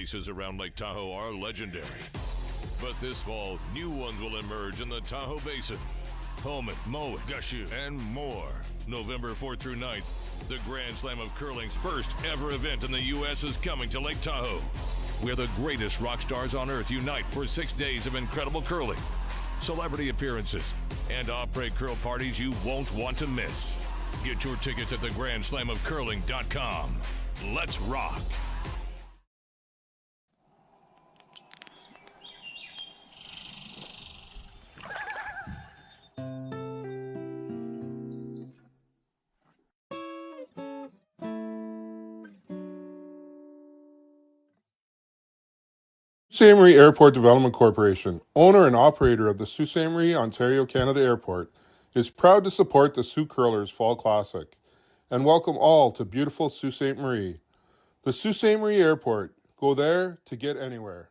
places around Lake Tahoe are legendary. But this fall, new ones will emerge in the Tahoe Basin. Pullman, Moe, Gushu, and more. November 4th through 9th, the Grand Slam of Curling's first ever event in the U.S. is coming to Lake Tahoe, where the greatest rock stars on earth unite for 6 days of incredible curling, celebrity appearances, and après curl parties you won't want to miss. Get your tickets at thegrandslamofcurling.com. Let's rock. Ste.Marie Airport Development Corporation, owner and operator of the Sault Ste. Marie, Ontario, Canada Airport, is proud to support the Sault Curlers Fall Classic and welcome all to beautiful Sault Ste. Marie. The Sault Ste. Marie Airport. Go there to get anywhere.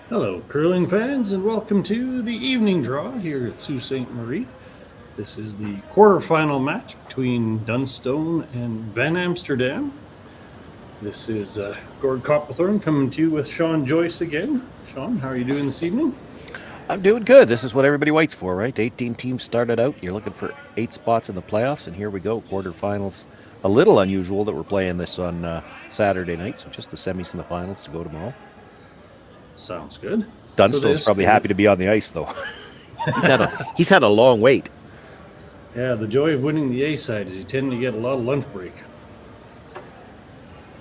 Hello, curling fans, and welcome to the evening draw here at Sault Ste. Marie. This is the quarterfinal match between Dunstone and Van Amsterdam. This is Gord Copperthorne coming to you with Sean Joyce again. Sean, how are you doing this evening? I'm doing good. This is what everybody waits for, right? 18 teams started out. You're looking for 8 spots in the playoffs, and here we go, quarterfinals. A little unusual that we're playing this on Saturday night, so just the semis and the finals to go tomorrow. Sounds good. Dunstone's probably happy to be on the ice, though. he's had a long wait. Yeah, the joy of winning the A side is you tend to get a lot of lunch break.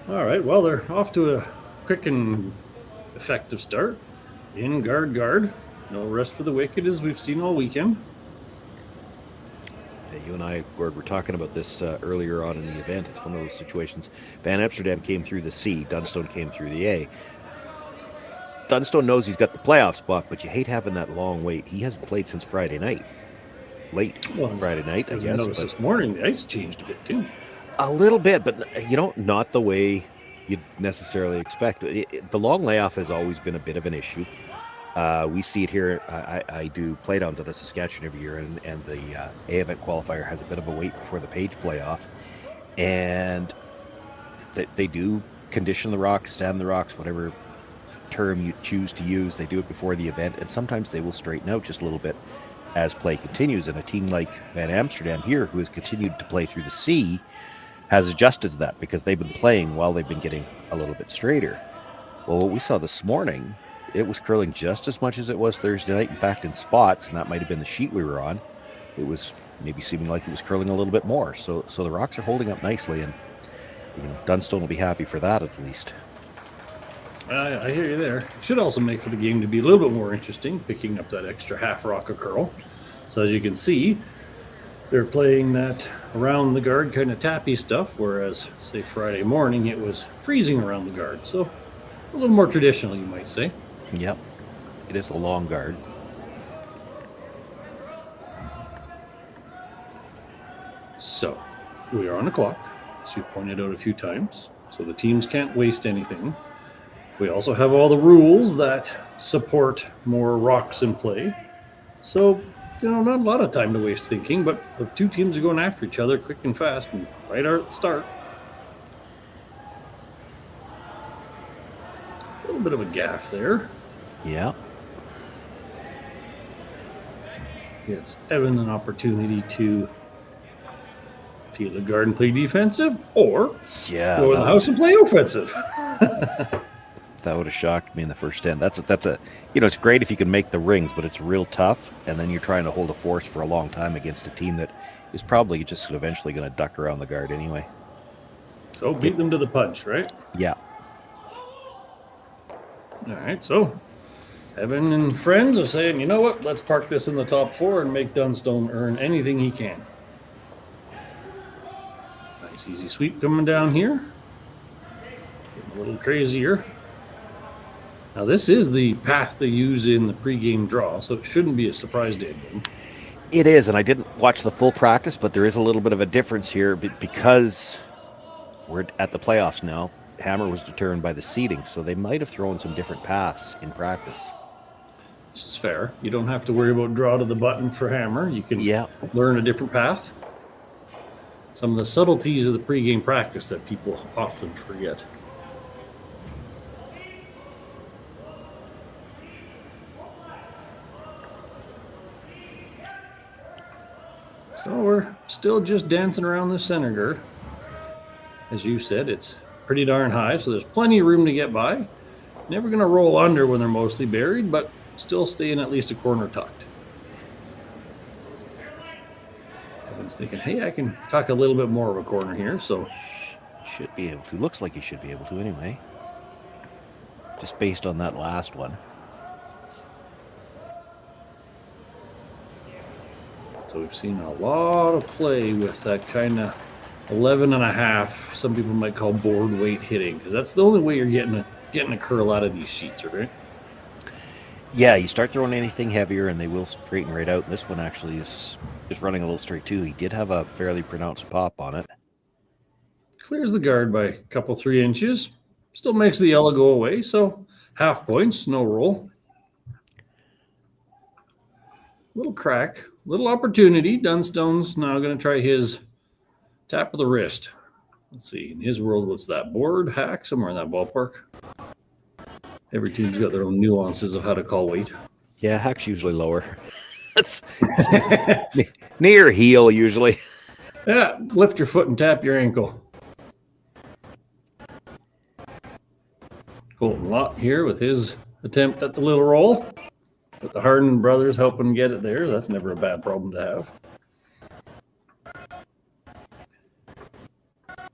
All right, well, they're off to a quick and effective start. In guard, guard. No rest for the wicked, as we've seen all weekend. Yeah, you and I, Gord, were talking about this earlier on in the event. It's one of those situations. Van Amsterdam came through the C. Dunstone came through the A. Dunstone knows he's got the playoff spot, but you hate having that long wait. He hasn't played since Friday night. Late Friday night, I guess. I noticed this morning, the ice changed a bit, too. A little bit, but, not the way you'd necessarily expect. The long layoff has always been a bit of an issue. We see it here. I do playdowns out of Saskatchewan every year, and the A event qualifier has a bit of a wait before the Page playoff. And they do condition the rocks, sand the rocks, whatever term you choose to use. They do it before the event, and sometimes they will straighten out just a little bit as play continues. And a team like Van Amsterdam here, who has continued to play through the C, has adjusted to that because they've been playing while they've been getting a little bit straighter. Well, what we saw this morning, it was curling just as much as it was Thursday night. In fact, in spots, and that might have been the sheet we were on, it was maybe seeming like it was curling a little bit more. So the rocks are holding up nicely, and Dunstone will be happy for that at least. I hear you there. Should also make for the game to be a little bit more interesting, picking up that extra half rock of curl. So as you can see, they're playing that around the guard kind of tappy stuff, whereas, say, Friday morning, it was freezing around the guard. So a little more traditional, you might say. Yep. It is a long guard. So we are on the clock, as you've pointed out a few times. So the teams can't waste anything. We also have all the rules that support more rocks in play. So, not a lot of time to waste thinking, but the two teams are going after each other quick and fast and right at the start. A little bit of a gaff there. Yeah. Gives Evan an opportunity to peel the guard and play defensive, or go to the house and play offensive. That would have shocked me in the first end. That's a it's great if you can make the rings, but it's real tough. And then you're trying to hold a force for a long time against a team that is probably just eventually going to duck around the guard anyway. So beat them to the punch, right? Yeah. All right. So Evan and friends are saying, you know what? Let's park this in the top 4 and make Dunstone earn anything he can. Nice easy sweep coming down here. Getting a little crazier. Now, this is the path they use in the pregame draw, so it shouldn't be a surprise to anyone. It is, and I didn't watch the full practice, but there is a little bit of a difference here because we're at the playoffs now. Hammer was determined by the seeding, so they might have thrown some different paths in practice. This is fair. You don't have to worry about draw to the button for Hammer. You can learn a different path. Some of the subtleties of the pregame practice that people often forget. So we're still just dancing around the center gird. As you said, it's pretty darn high, so there's plenty of room to get by. Never going to roll under when they're mostly buried, but still staying at least a corner tucked. I was thinking, hey, I can tuck a little bit more of a corner here, so Should be able to. Looks like he should be able to anyway. Just based on that last one. So we've seen a lot of play with that kind of 11.5. Some people might call board weight hitting, because that's the only way you're getting a curl out of these sheets, right? Yeah, you start throwing anything heavier and they will straighten right out. This one actually is running a little straight too. He did have a fairly pronounced pop on it. Clears the guard by a couple 3 inches. Still makes the yellow go away, so half points, no roll. Little crack, little opportunity. Dunstone's now going to try his tap of the wrist. Let's see, in his world, what's that? Board, hack, somewhere in that ballpark. Every team's got their own nuances of how to call weight. Yeah, hack's usually lower. It's near heel usually. Yeah, lift your foot and tap your ankle. Colton Lott here with his attempt at the little roll. With the Harden brothers helping get it there. That's never a bad problem to have.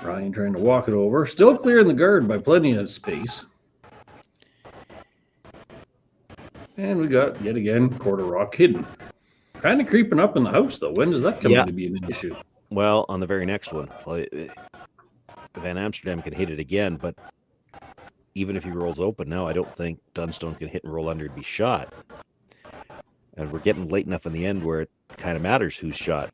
Ryan trying to walk it over. Still clearing the guard by plenty of space. And we got, yet again, quarter rock hidden. Kind of creeping up in the house, though. When does that come in to be an issue? Well, on the very next one, Van Amsterdam can hit it again, but even if he rolls open now, I don't think Dunstone can hit and roll under and be shot. And we're getting late enough in the end where it kind of matters who's shot.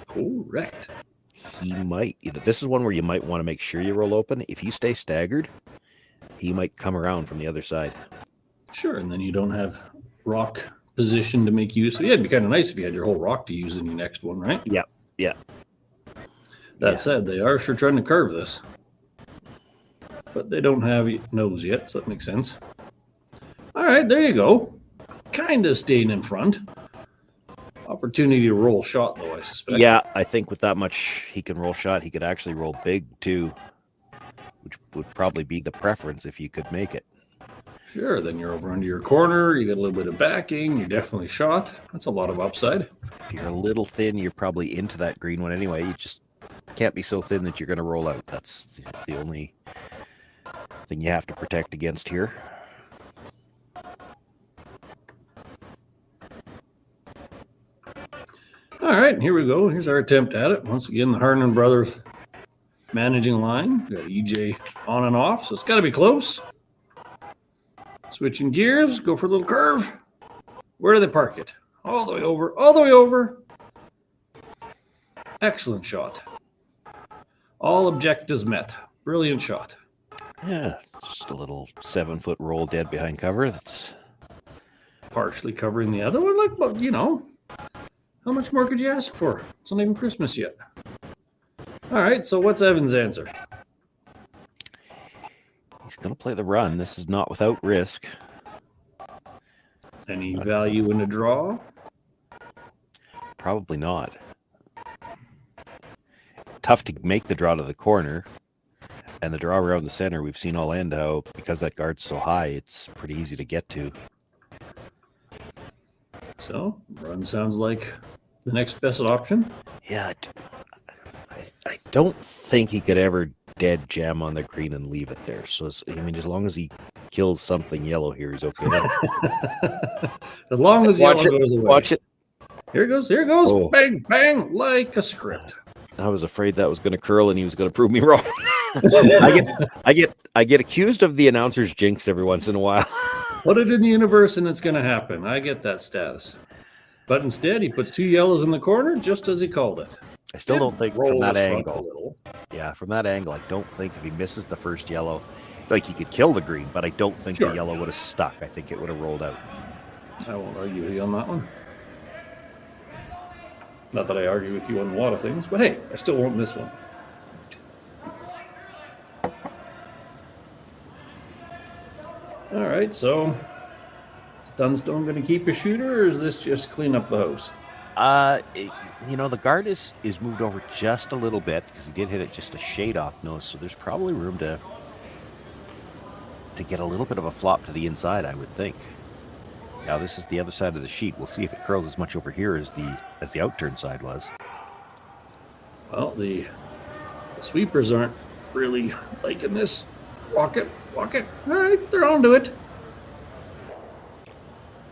Correct. He might, this is one where you might want to make sure you roll open. If you stay staggered, he might come around from the other side. Sure, and then you don't have rock position to make use of. Yeah, it'd be kind of nice if you had your whole rock to use in your next one, right? Yeah. That said, they are sure trying to carve this. But they don't have nose yet, so that makes sense. All right, there you go. Kind of staying in front. Opportunity to roll shot, though, I suspect. Yeah, I think with that much he can roll shot, he could actually roll big, too, which would probably be the preference if you could make it. Sure, then you're over under your corner. You got a little bit of backing. You're definitely shot. That's a lot of upside. If you're a little thin, you're probably into that green one anyway. You just can't be so thin that you're going to roll out. That's the only thing you have to protect against here. All right, here we go. Here's our attempt at it. Once again, the Harden brothers managing line. We got EJ on and off, so it's got to be close. Switching gears, go for a little curve. Where do they park it? All the way over, all the way over. Excellent shot. All objectives met. Brilliant shot. Yeah, just a little 7-foot roll dead behind cover. That's Partially covering the other one. Like, well, how much more could you ask for? It's not even Christmas yet. All right, so what's Evan's answer? He's going to play the run. This is not without risk. Any value in a draw? Probably not. Tough to make the draw to the corner. And the draw around the center, we've seen all end how, because that guard's so high, it's pretty easy to get to. So, run sounds like the next best option. Yeah, I don't think he could ever dead jam on the green and leave it there. So, as long as he kills something yellow here, he's okay. As long as Watch yellow it, goes away. watch it. Here it goes, here it goes. Oh. Bang, bang, like a script. I was afraid that was going to curl and he was going to prove me wrong. I get accused of the announcer's jinx every once in a while. Put it in the universe and it's going to happen. I get that status. But instead, he puts 2 yellows in the corner just as he called it. I still don't think Roll from that his front angle. a little. Yeah, from that angle, I don't think if he misses the first yellow, like he could kill the green, but I don't think Sure. the yellow would have stuck. I think it would have rolled out. I won't argue with you on that one. Not that I argue with you on a lot of things, but hey, I still won't miss one. All right, so is Dunstone going to keep a shooter, or is this just clean up the house? The guard is moved over just a little bit because he did hit it just a shade off nose, so there's probably room to get a little bit of a flop to the inside, I would think. Now this is the other side of the sheet. We'll see if it curls as much over here as the outturn side was. Well, the sweepers aren't really liking this. Walk it. All right, they're on to it.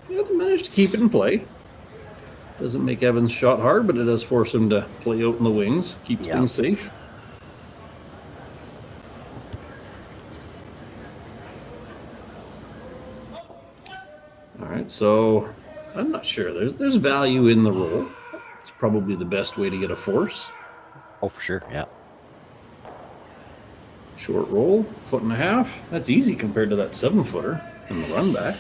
Yeah, they managed to keep it in play. Doesn't make Evans' shot hard, but it does force him to play out in the wings. Keeps things safe. All right, so I'm not sure. There's value in the roll. It's probably the best way to get a force. Oh, for sure, yeah. Short roll, 1.5 feet. That's easy compared to that 7-footer in the run back.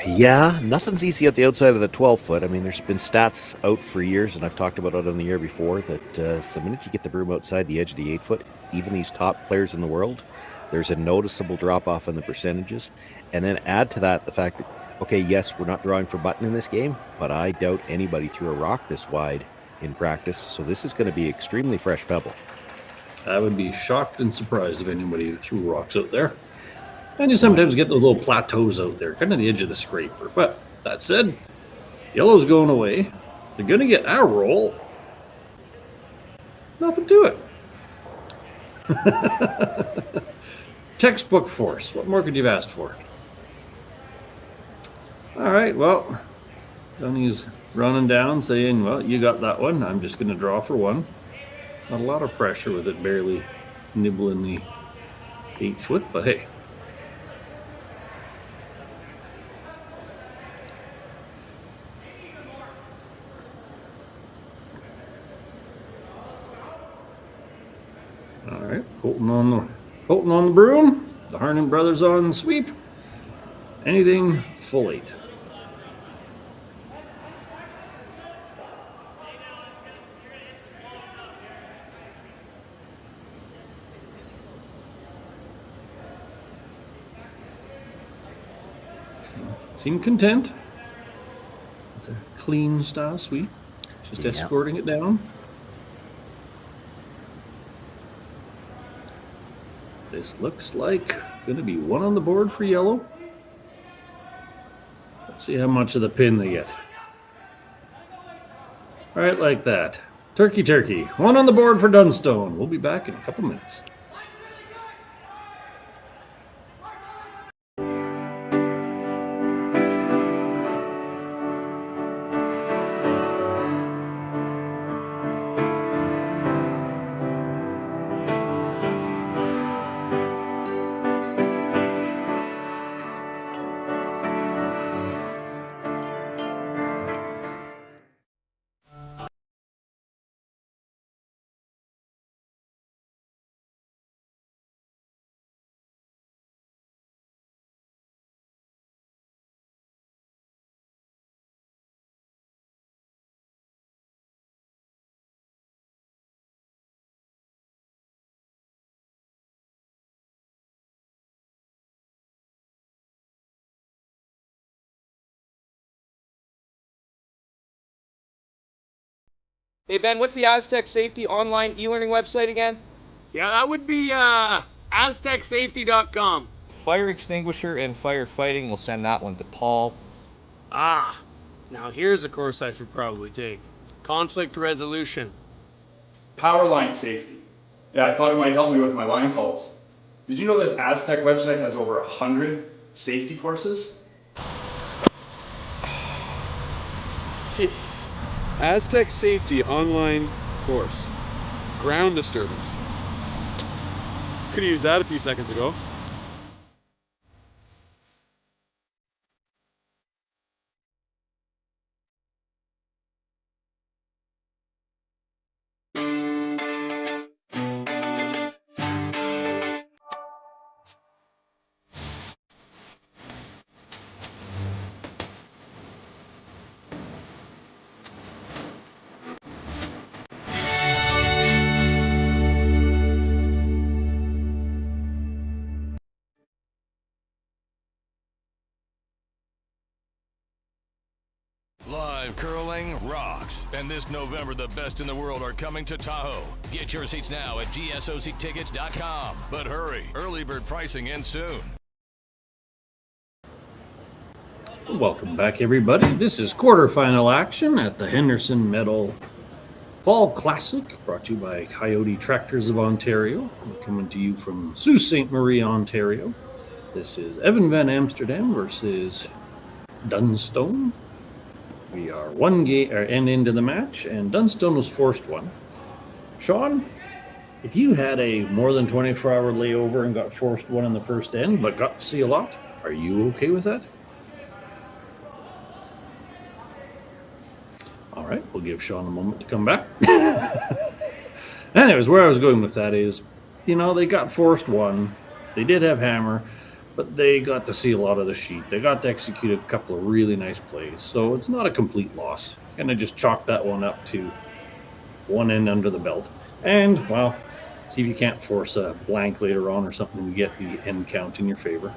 Yeah, nothing's easy at the outside of the 12-foot. I mean, there's been stats out for years, and I've talked about it on the air before, that the minute you get the broom outside the edge of the 8-foot, even these top players in the world, there's a noticeable drop-off in the percentages. And then add to that the fact that, okay, yes, we're not drawing for button in this game, but I doubt anybody threw a rock this wide in practice, so this is going to be extremely fresh pebble. I would be shocked and surprised if anybody threw rocks out there. And you sometimes get those little plateaus out there, kind of the edge of the scraper. But that said, yellow's going away. They're going to get our roll. Nothing to it. Textbook force. What more could you have asked for? All right, well, Dunny's running down saying, well, you got that one. I'm just going to draw for one. Not a lot of pressure with it barely nibbling the 8-foot, but hey. All right, Colton on the broom. The Harnan brothers on the sweep. Anything full 8. Seem content. It's a clean style sweep. Just escorting it down. This looks like going to be one on the board for yellow. Let's see how much of the pin they get. Right like that. Turkey. One on the board for Dunstone. We'll be back in a couple minutes. Hey Ben, what's the Aztec Safety online e-learning website again? Yeah, that would be aztecsafety.com. Fire extinguisher and firefighting, we'll send that one to Paul. Ah, now here's a course I should probably take. Conflict resolution. Power line safety. Yeah, I thought it might help me with my line calls. Did you know this Aztec website has over 100 safety courses? Jeez. Aztec Safety online course. Ground disturbance. Could have used that a few seconds ago. Live curling rocks. And this November, the best in the world are coming to Tahoe. Get your seats now at gsoctickets.com. But hurry, early bird pricing ends soon. Welcome back, everybody. This is quarterfinal action at the Henderson Medal Fall Classic, brought to you by Kioti Tractors of Ontario. We're coming to you from Sault Ste. Marie, Ontario. This is Evan van Amsterdam versus Dunstone. We are one game end into the match, and Dunstone was forced one. Sean, if you had a more than 24-hour layover and got forced one in the first end, but got to see a lot, are you okay with that? All right, we'll give Sean a moment to come back. Anyways, where I was going with that is, you know, they got forced one. They did have hammer, but they got to see a lot of the sheet. They got to execute a couple of really nice plays. So it's not a complete loss. Kind of just chalk that one up to one end under the belt. And, well, see if you can't force a blank later on or something to get the end count in your favor.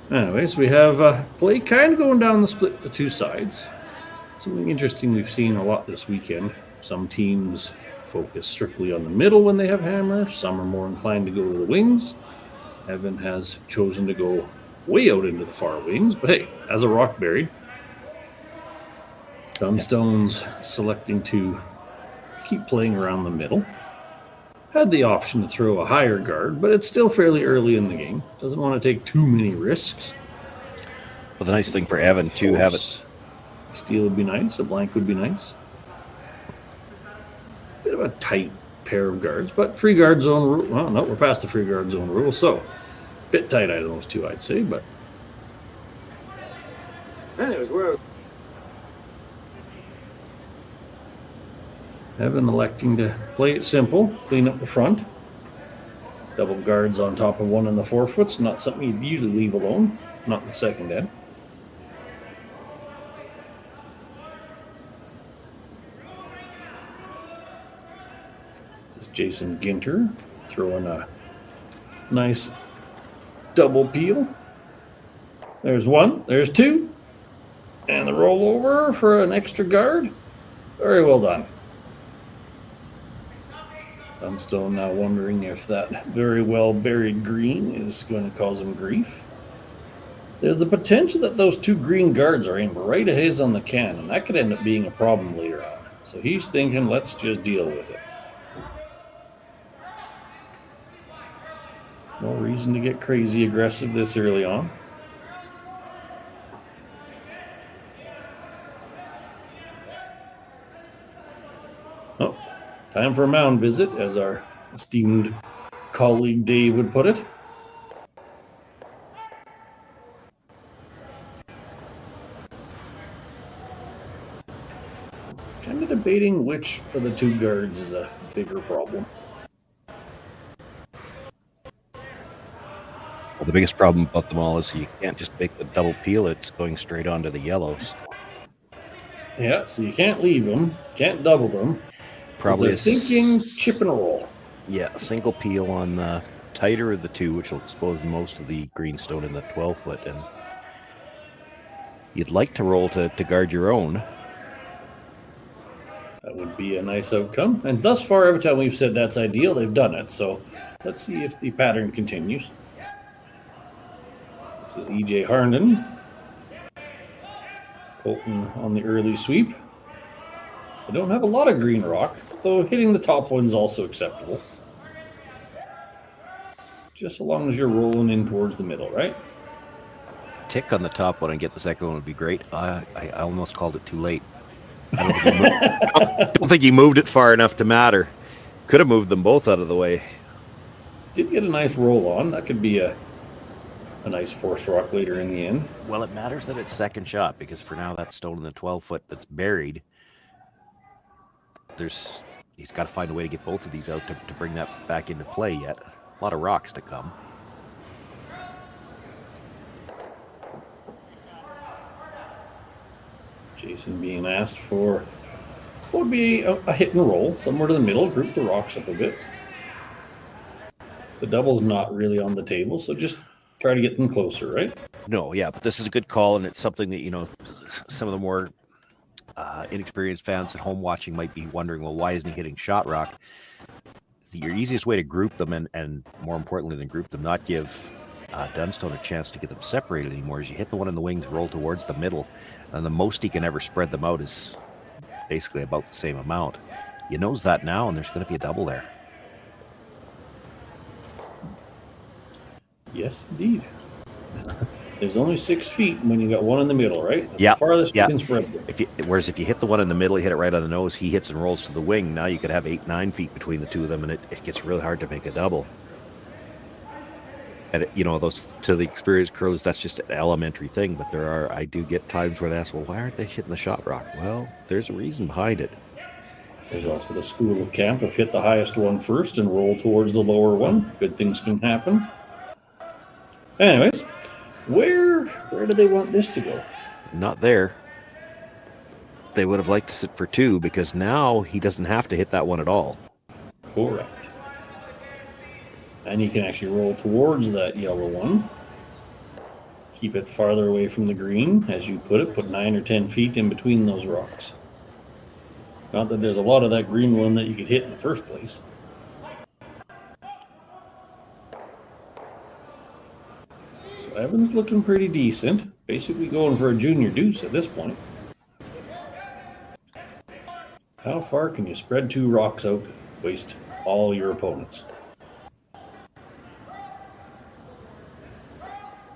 Anyways, we have play kind of going down the split the two sides. Something interesting we've seen a lot this weekend. Some teams focus strictly on the middle when they have hammer. Some are more inclined to go to the wings. Evan has chosen to go way out into the far wings, but hey, as a rock buried. Dunstone's selecting to keep playing around the middle. Had the option to throw a higher guard, but it's still fairly early in the game. Doesn't want to take too many risks. Well, the nice thing for Evan, too, have it. Steal would be nice. A blank would be nice. Bit of a tight pair of guards, but free guard zone rule. Well, no, we're past the free guard zone rule, so bit tight out of those two, I'd say. But anyways, we're Evan electing to play it simple, clean up the front. Double guards on top of one in the forefoots, not something you'd usually leave alone, not in the second end. Jason Ginter throwing a nice double peel. There's one, there's two, and the rollover for an extra guard. Very well done. Dunstone now wondering if that very well buried green is going to cause him grief. There's the potential that those two green guards are aimed right at his on the can, and that could end up being a problem later on. So he's thinking, let's just deal with it. No reason to get crazy aggressive this early on. Oh, time for a mound visit, as our esteemed colleague Dave would put it. Kind of debating which of the two guards is a bigger problem. Well, the biggest problem about them all is you can't just make the double peel. It's going straight onto the yellows. Yeah, so you can't leave them, can't double them. Probably they're thinking chip and a roll. Yeah, a single peel on the tighter of the two, which will expose most of the greenstone in the 12-foot. And you'd like to roll to guard your own. That would be a nice outcome. And thus far, every time we've said that's ideal, they've done it. So let's see if the pattern continues. This is E.J. Harnden. Colton on the early sweep. I don't have a lot of green rock, though hitting the top one's also acceptable. Just so long as you're rolling in towards the middle, right? Tick on the top one and get the second one would be great. I almost called it too late. I don't think he moved it far enough to matter. Could have moved them both out of the way. Did get a nice roll on. That could be a nice force rock later in the end. Well, it matters that it's second shot, because for now that stone in the 12-foot that's buried, he's got to find a way to get both of these out to bring that back into play yet. A lot of rocks to come. Jason being asked for what would be a hit and roll, somewhere to the middle, group the rocks up a bit. The double's not really on the table, so just try to get them closer, right? No, yeah, but this is a good call, and it's something that, some of the more inexperienced fans at home watching might be wondering, well, why isn't he hitting shot rock? Your easiest way to group them, and more importantly than group them, not give Dunstone a chance to get them separated anymore, is you hit the one in the wings, roll towards the middle, and the most he can ever spread them out is basically about the same amount. He knows that now, and there's going to be a double there. Yes, indeed. There's only 6 feet when you got one in the middle, right? That's Yeah, the farthest yeah. you can spread them. Whereas if you hit the one in the middle, you hit it right on the nose, he hits and rolls to the wing. Now you could have 8-9 feet between the two of them, and it gets really hard to make a double. And those, to the experienced curlers, that's just an elementary thing. But I do get times where I ask, well, why aren't they hitting the shot rock? Well, there's a reason behind it. There's also the school of camp of hit the highest one first and roll towards the lower one. Good things can happen. Anyways, where do they want this to go? Not there. They would have liked to sit for 2, because now he doesn't have to hit that one at all. Correct. And you can actually roll towards that yellow one. Keep it farther away from the green, as you put it. Put 9 or 10 feet in between those rocks. Not that there's a lot of that green one that you could hit in the first place. So Evan's looking pretty decent. Basically going for a junior deuce at this point. How far can you spread 2 rocks out, waste all your opponents?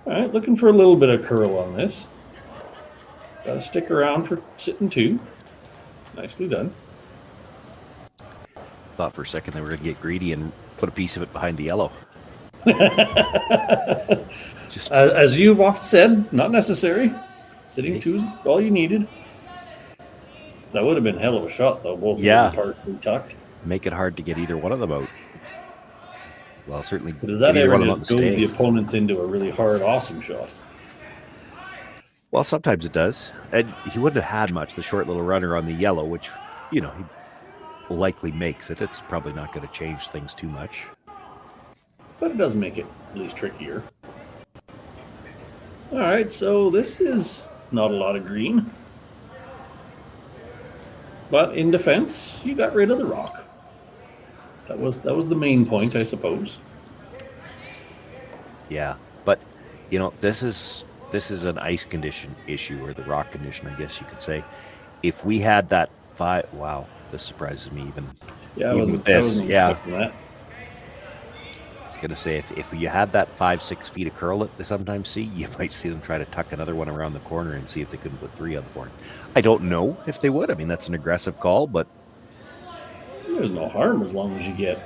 All right, looking for a little bit of curl on this. Got to stick around for sitting 2. Nicely done. Thought for a second they were going to get greedy and put a piece of it behind the yellow. Just As you've often said, not necessary. Sitting 2 is all you needed. That would have been a hell of a shot, though. Both of them partially tucked. make it hard to get either one of them out. Well, certainly. But does that ever just goad the opponents into a really hard, awesome shot? Well, sometimes it does. And he wouldn't have had much, the short little runner on the yellow, which, you know, he likely makes it. It's probably not going to change things too much. But it does make it at least trickier. All right, so this is not a lot of green. But in defense, you got rid of the rock. That was the main point, I suppose. Yeah, but, you know, this is an ice condition issue, or the rock condition, I guess you could say. If we had that wow, this surprises me even. Yeah, even with this. Yeah. That. I was going to say, if you had that 5-6 feet of curl that they sometimes see, you might see them try to tuck another one around the corner and see if they couldn't put 3 on the board. I don't know if they would. I mean, that's an aggressive call, but there's no harm as long as you get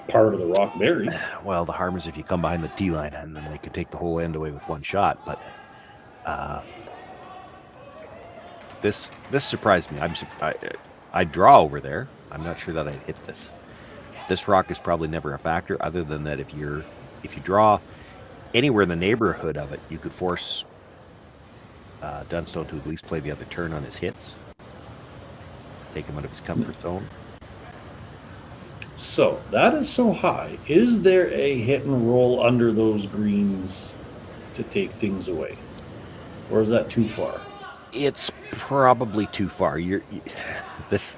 part of the rock buried. Well, the harm is if you come behind the tee line and then they could take the whole end away with one shot. But this surprised me. I'd draw over there. I'm not sure that I'd hit this. This rock is probably never a factor, other than that if you draw anywhere in the neighborhood of it, you could force Dunstone to at least play the other turn on his hits. Take him out of his comfort zone. So, that is so high. Is there a hit and roll under those greens to take things away? Or is that too far? It's probably too far. This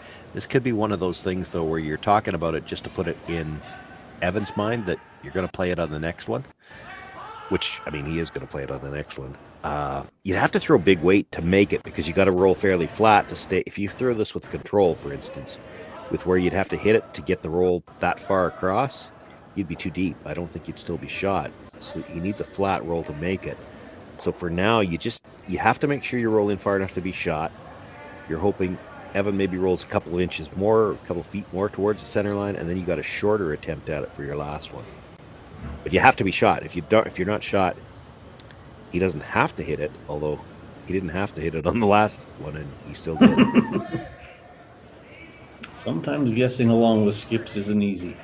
could be one of those things, though, where you're talking about it just to put it in Evan's mind that you're going to play it on the next one. Which, I mean, he is going to play it on the next one. You'd have to throw big weight to make it, because you got to roll fairly flat to stay. If you throw this with control, for instance, with where you'd have to hit it to get the roll that far across, you'd be too deep. I don't think you'd still be shot. So he needs a flat roll to make it. So for now, you have to make sure you're rolling far enough to be shot. You're hoping Evan maybe rolls a couple of inches more, a couple of feet more towards the center line, and then you got a shorter attempt at it for your last one. But you have to be shot. If you're not shot, he doesn't have to hit it, although he didn't have to hit it on the last one, and he still did. Sometimes guessing along with skips isn't easy.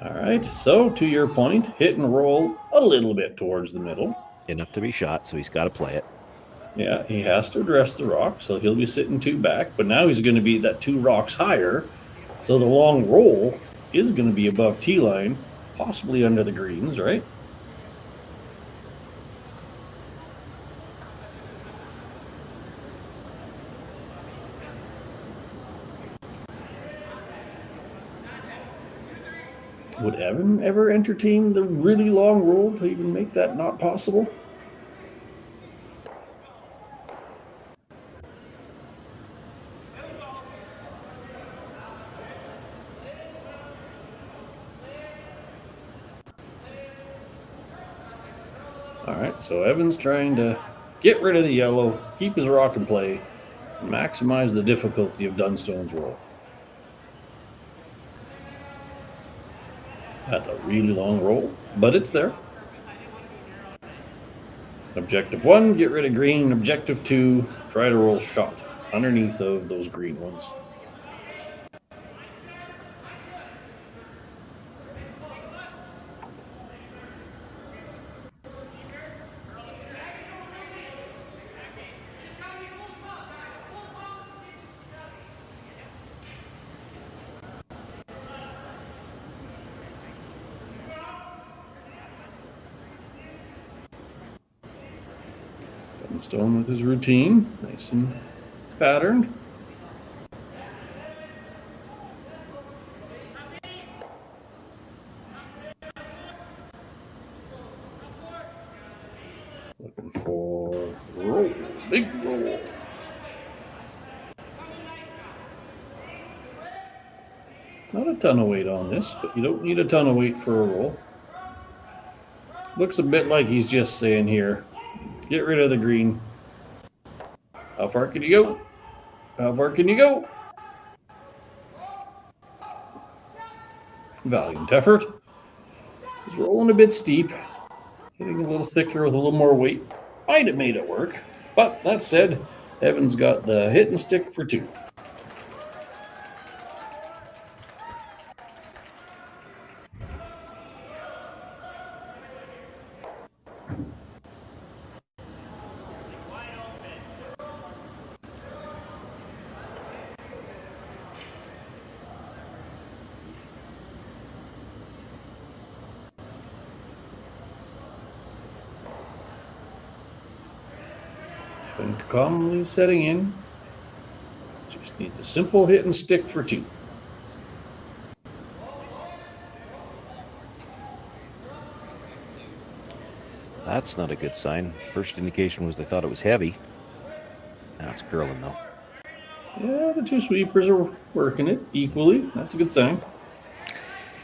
All right, so to your point, hit and roll a little bit towards the middle. Enough to be shot, so he's got to play it. Yeah, he has to address the rock, so he'll be sitting 2 back, but now he's going to be that 2 rocks higher, So the long roll is going to be above tee line, possibly under the greens, right? Would Evan ever entertain the really long roll to even make that not possible? All right, so Evan's trying to get rid of the yellow, keep his rock in play, and maximize the difficulty of Dunstone's roll. That's a really long roll, but it's there. Objective 1, get rid of green. Objective 2, try to roll shot underneath of those green ones. Dunstone with his routine, nice and patterned. Looking for roll, big roll. Not a ton of weight on this, but you don't need a ton of weight for a roll. Looks a bit like he's just saying here, get rid of the green. How far can you go? How far can you go? Valiant effort. He's rolling a bit steep. Getting a little thicker with a little more weight. Might have made it work. But that said, Evan's got the hit and stick for 2. And calmly setting in. Just needs a simple hit and stick for 2. That's not a good sign. First indication was they thought it was heavy. Now it's curling though. Yeah, the 2 sweepers are working it equally. That's a good sign.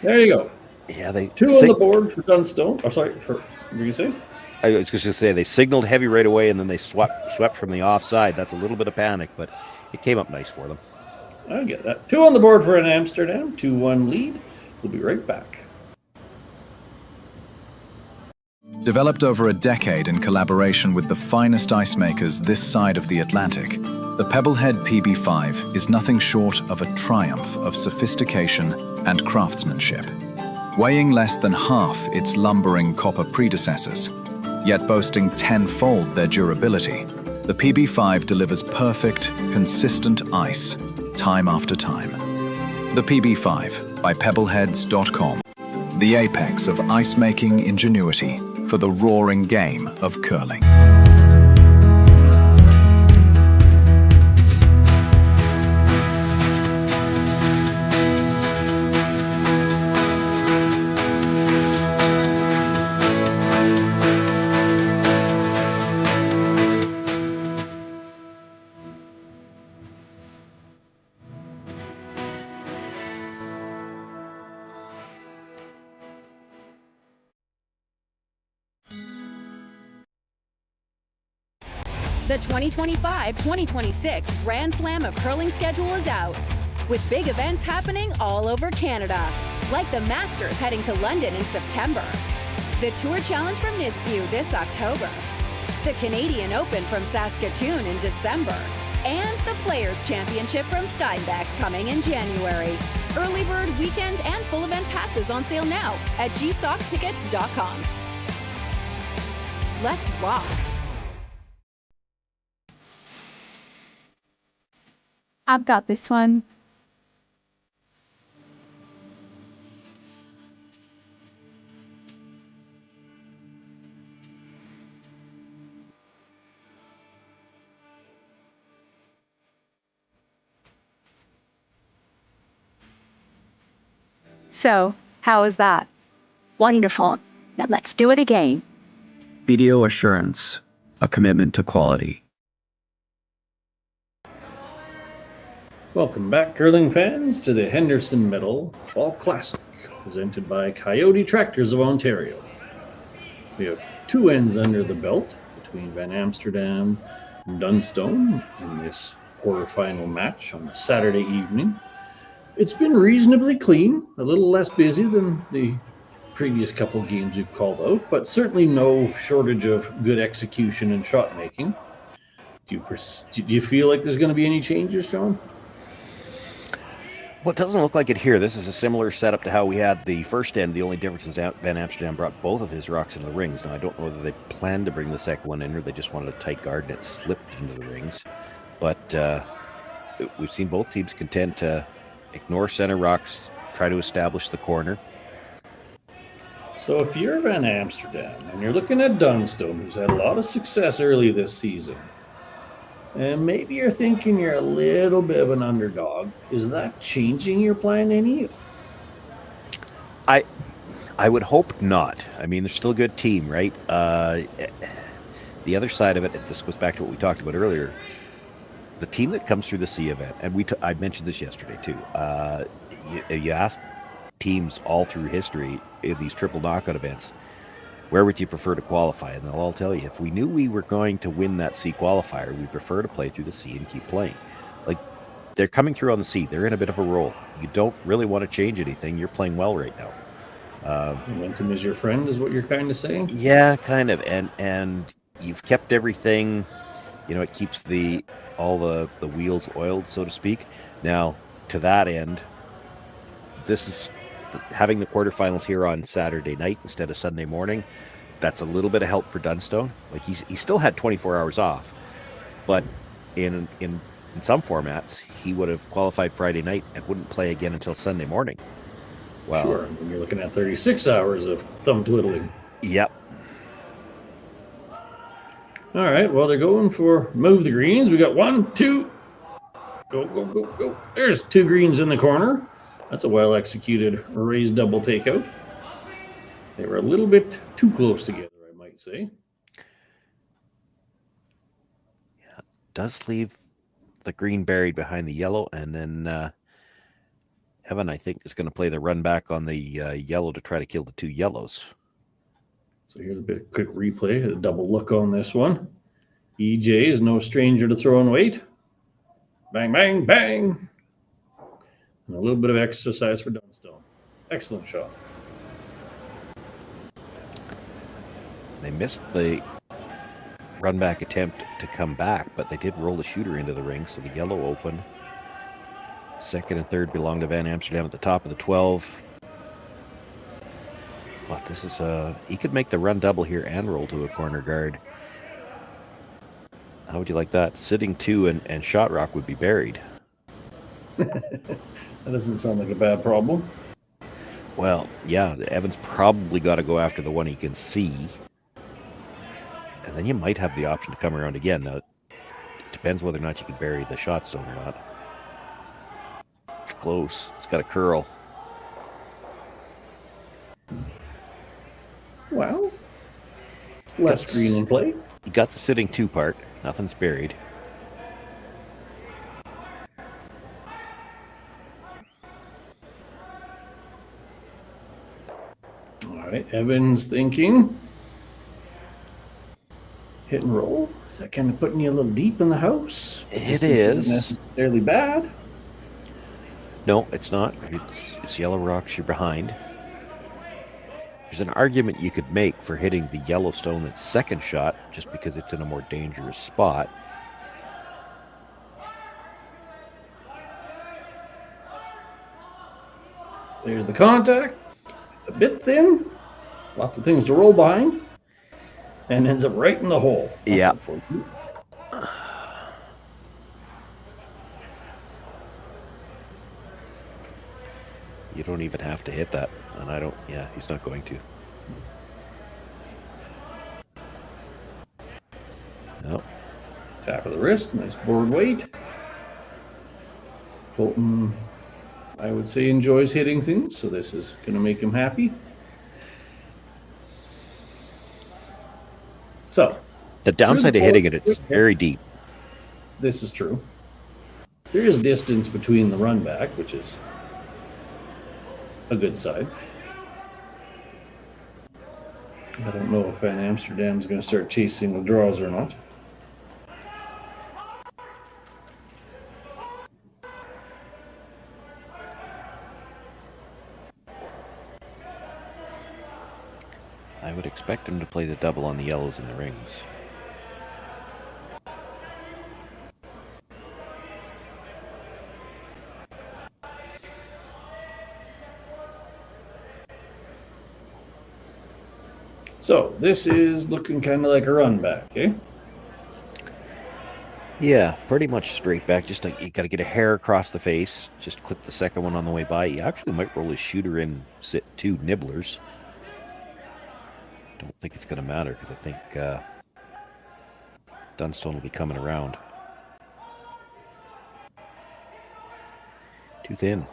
There you go. Yeah, they 2 on the board for Dunstone. Oh, sorry, what were you saying? I was just going to say they signaled heavy right away, and then they swept from the offside. That's a little bit of panic, but it came up nice for them. I get that. 2 on the board for an Amsterdam. 2-1 lead. We'll be right back. Developed over a decade in collaboration with the finest ice makers this side of the Atlantic, the Pebblehead PB5 is nothing short of a triumph of sophistication and craftsmanship. Weighing less than half its lumbering copper predecessors, yet boasting tenfold their durability, the PB5 delivers perfect, consistent ice, time after time. The PB5 by Pebbleheads.com. The apex of ice-making ingenuity for the roaring game of curling. The 2025-2026 Grand Slam of Curling schedule is out, with big events happening all over Canada, like the Masters heading to London in September, the Tour Challenge from Nisku this October, the Canadian Open from Saskatoon in December, and the Players' Championship from Steinbach coming in January. Early bird weekend and full event passes on sale now at gsoctickets.com. Let's rock! I've got this one. So, how is that? Wonderful. Now let's do it again. BDO Assurance, a commitment to quality. Welcome back, curling fans, to the Henderson Medal Fall Classic, presented by Coyote Tractors of Ontario. We have 2 ends under the belt between Van Amsterdam and Dunstone in this quarterfinal match on a Saturday evening. It's been reasonably clean, a little less busy than the previous couple games we've called out, but certainly no shortage of good execution and shot making. Do you feel like there's going to be any changes, Sean? Well, it doesn't look like it here. This is a similar setup to how we had the first end. The only difference is Van Amsterdam brought both of his rocks into the rings. Now, I don't know whether they planned to bring the second one in or they just wanted a tight guard and it slipped into the rings. But we've seen both teams content to ignore center rocks, try to establish the corner. So if you're Van Amsterdam and you're looking at Dunstone, who's had a lot of success early this season, and maybe you're thinking you're a little bit of an underdog, is that changing your plan any? I would hope not. I mean, they're still a good team, right? The other side of it, this goes back to what we talked about earlier. The team that comes through the C event, and I mentioned this yesterday too. You ask teams all through history in these triple knockout events, where would you prefer to qualify? And they'll all tell you, if we knew we were going to win that C qualifier, we'd prefer to play through the C and keep playing. Like, they're coming through on the C. They're in a bit of a roll. You don't really want to change anything. You're playing well right now. Momentum is your friend, is what you're kind of saying? Yeah, kind of. And you've kept everything, it keeps all the wheels oiled, so to speak. Now, to that end, this is having the quarterfinals here on Saturday night instead of Sunday morning. That's a little bit of help for Dunstone. Like, he still had 24 hours off, but in some formats he would have qualified Friday night and wouldn't play again until Sunday morning. Well, sure. And you're looking at 36 hours of thumb twiddling. Yep. All right. Well, they're going for move the greens. We got 1, 2. Go. There's 2 greens in the corner. That's a well-executed raised double takeout. They were a little bit too close together, I might say. Yeah, does leave the green buried behind the yellow, and then Evan, I think, is going to play the run back on the yellow to try to kill the 2 yellows. So here's a quick replay, a double look on this one. EJ is no stranger to throwing weight. Bang, bang, bang. And a little bit of exercise for Dunstone. Excellent shot. They missed the run back attempt to come back, but they did roll the shooter into the ring, so the yellow open. Second and third belong to Van Amsterdam at the top of the 12. But this is he could make the run double here and roll to a corner guard. How would you like that? Sitting 2 and shot rock would be buried. That doesn't sound like a bad problem. Well, yeah, Evan's probably got to go after the one he can see. And then you might have the option to come around again. Now, it depends whether or not you can bury the shot stone or not. It's close. It's got a curl. Well, less green in play. You got the sitting 2 part. Nothing's buried. All right, Evan's thinking. Hit and roll. Is that kind of putting you a little deep in the house? It is. Isn't necessarily bad. No, it's not. It's yellow rocks you're behind. There's an argument you could make for hitting the Yellowstone that's second shot just because it's in a more dangerous spot. There's the contact. It's a bit thin. Lots of things to roll behind. And ends up right in the hole. Yeah. You don't even have to hit that. And I don't, he's not going to. No. Tap of the wrist, nice board weight. Colton I would say enjoys hitting things, so this is going to make him happy. So, the downside to hitting it's very deep. This is true. There is distance between the run back, which is a good side. I don't know if Van Amsterdam is going to start chasing the draws or not. I would expect him to play the double on the yellows and the rings. So this is looking kind of like a run back, eh? Yeah, pretty much straight back. Just like you got to get a hair across the face. Just clip the second one on the way by. He actually might roll his shooter in, sit 2 nibblers. Don't think it's going to matter because I think Dunstone will be coming around. Too thin.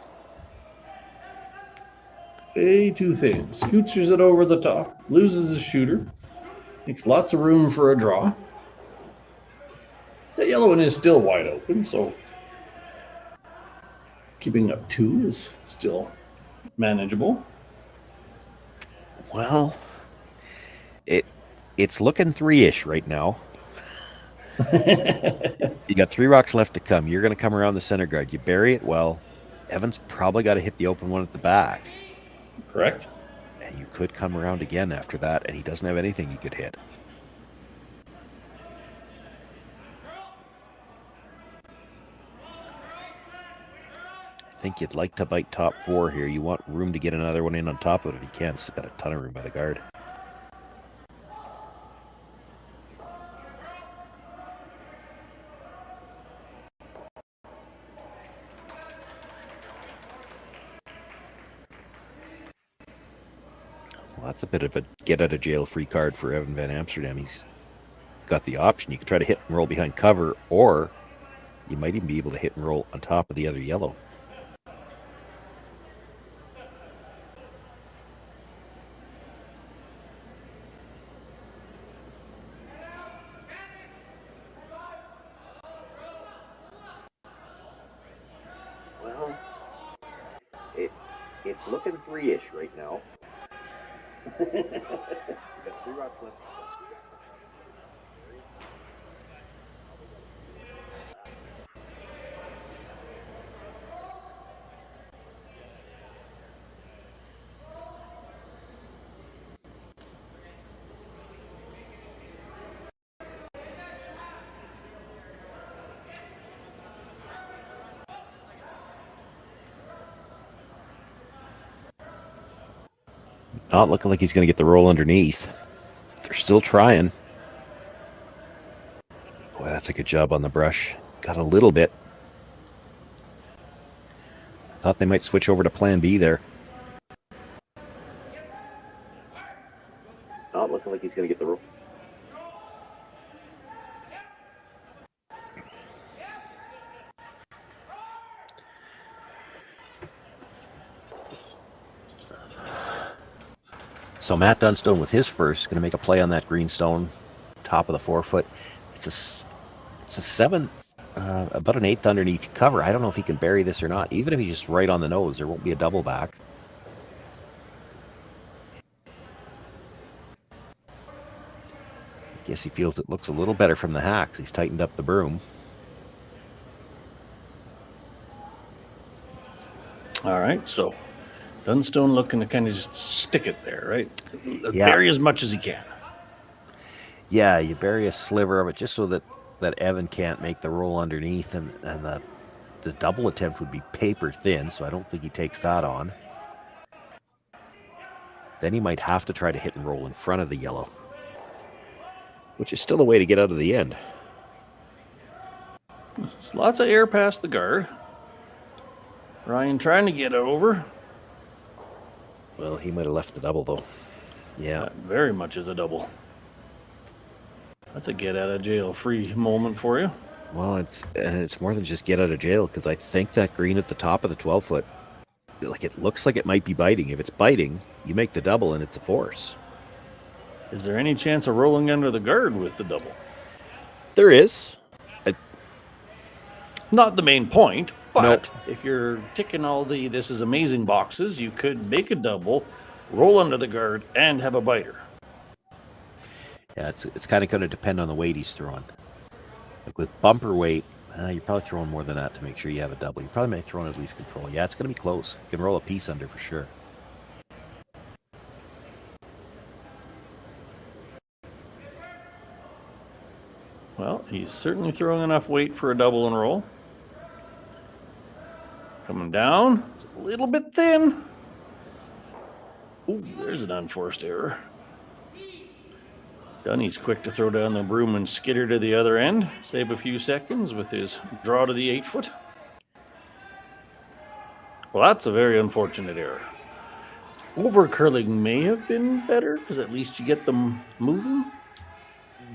Way too thin. Scooters it over the top. Loses his shooter. Makes lots of room for a draw. The yellow one is still wide open, so keeping up 2 is still manageable. Well, it's looking 3-ish right now. You got 3 rocks left to come. You're going to come around the center guard. You bury it well. Evan's probably got to hit the open one at the back. Correct. And you could come around again after that, and he doesn't have anything he could hit. I think you'd like to bite top 4 here. You want room to get another one in on top of it if you can. It's got a ton of room by the guard. Well, that's a bit of a get-out-of-jail-free card for Evan Van Amsterdam. He's got the option. You can try to hit and roll behind cover, or you might even be able to hit and roll on top of the other yellow. Well, it's looking 3-ish right now. You got 3 rocks left. Not looking like he's going to get the roll underneath. They're still trying. Boy, that's a good job on the brush. Got a little bit. Thought they might switch over to plan B there. Not looking like he's going to get the roll. So Matt Dunstone with his first going to make a play on that green stone, top of the 4-foot. It's a 7, about an 1/8 underneath cover. I don't know if he can bury this or not. Even if he's just right on the nose, there won't be a double back. I guess he feels it looks a little better from the hacks. He's tightened up the broom. All right, so Dunstone looking to kind of just stick it there, right? Yeah. Bury as much as he can. Yeah, you bury a sliver of it just so that Evan can't make the roll underneath, and the double attempt would be paper thin, so I don't think he takes that on. Then he might have to try to hit and roll in front of the yellow, which is still a way to get out of the end. There's lots of air past the guard. Ryan trying to get it over. Well, he might have left the double, though. Yeah. That very much is a double. That's a get-out-of-jail-free moment for you. Well, it's more than just get out of jail, because I think that green at the top of the 12-foot like it looks like it might be biting. If it's biting, you make the double and it's a force. Is there any chance of rolling under the guard with the double? There is. Not the main point, but Nope. if you're ticking all the this is amazing boxes, you could make a double, roll under the guard, and have a biter. Yeah, it's kind of going to depend on the weight he's throwing. Like with bumper weight, you're probably throwing more than that to make sure you have a double. You probably may throw in at least control. Yeah, it's going to be close. You can roll a piece under for sure. Well, he's certainly throwing enough weight for a double and roll. Coming down. It's a little bit thin. Ooh, there's an unforced error. Dunny's quick to throw down the broom and skitter to the other end. Save a few seconds with his draw to the 8-foot. Well, that's a very unfortunate error. Over curling may have been better because at least you get them moving.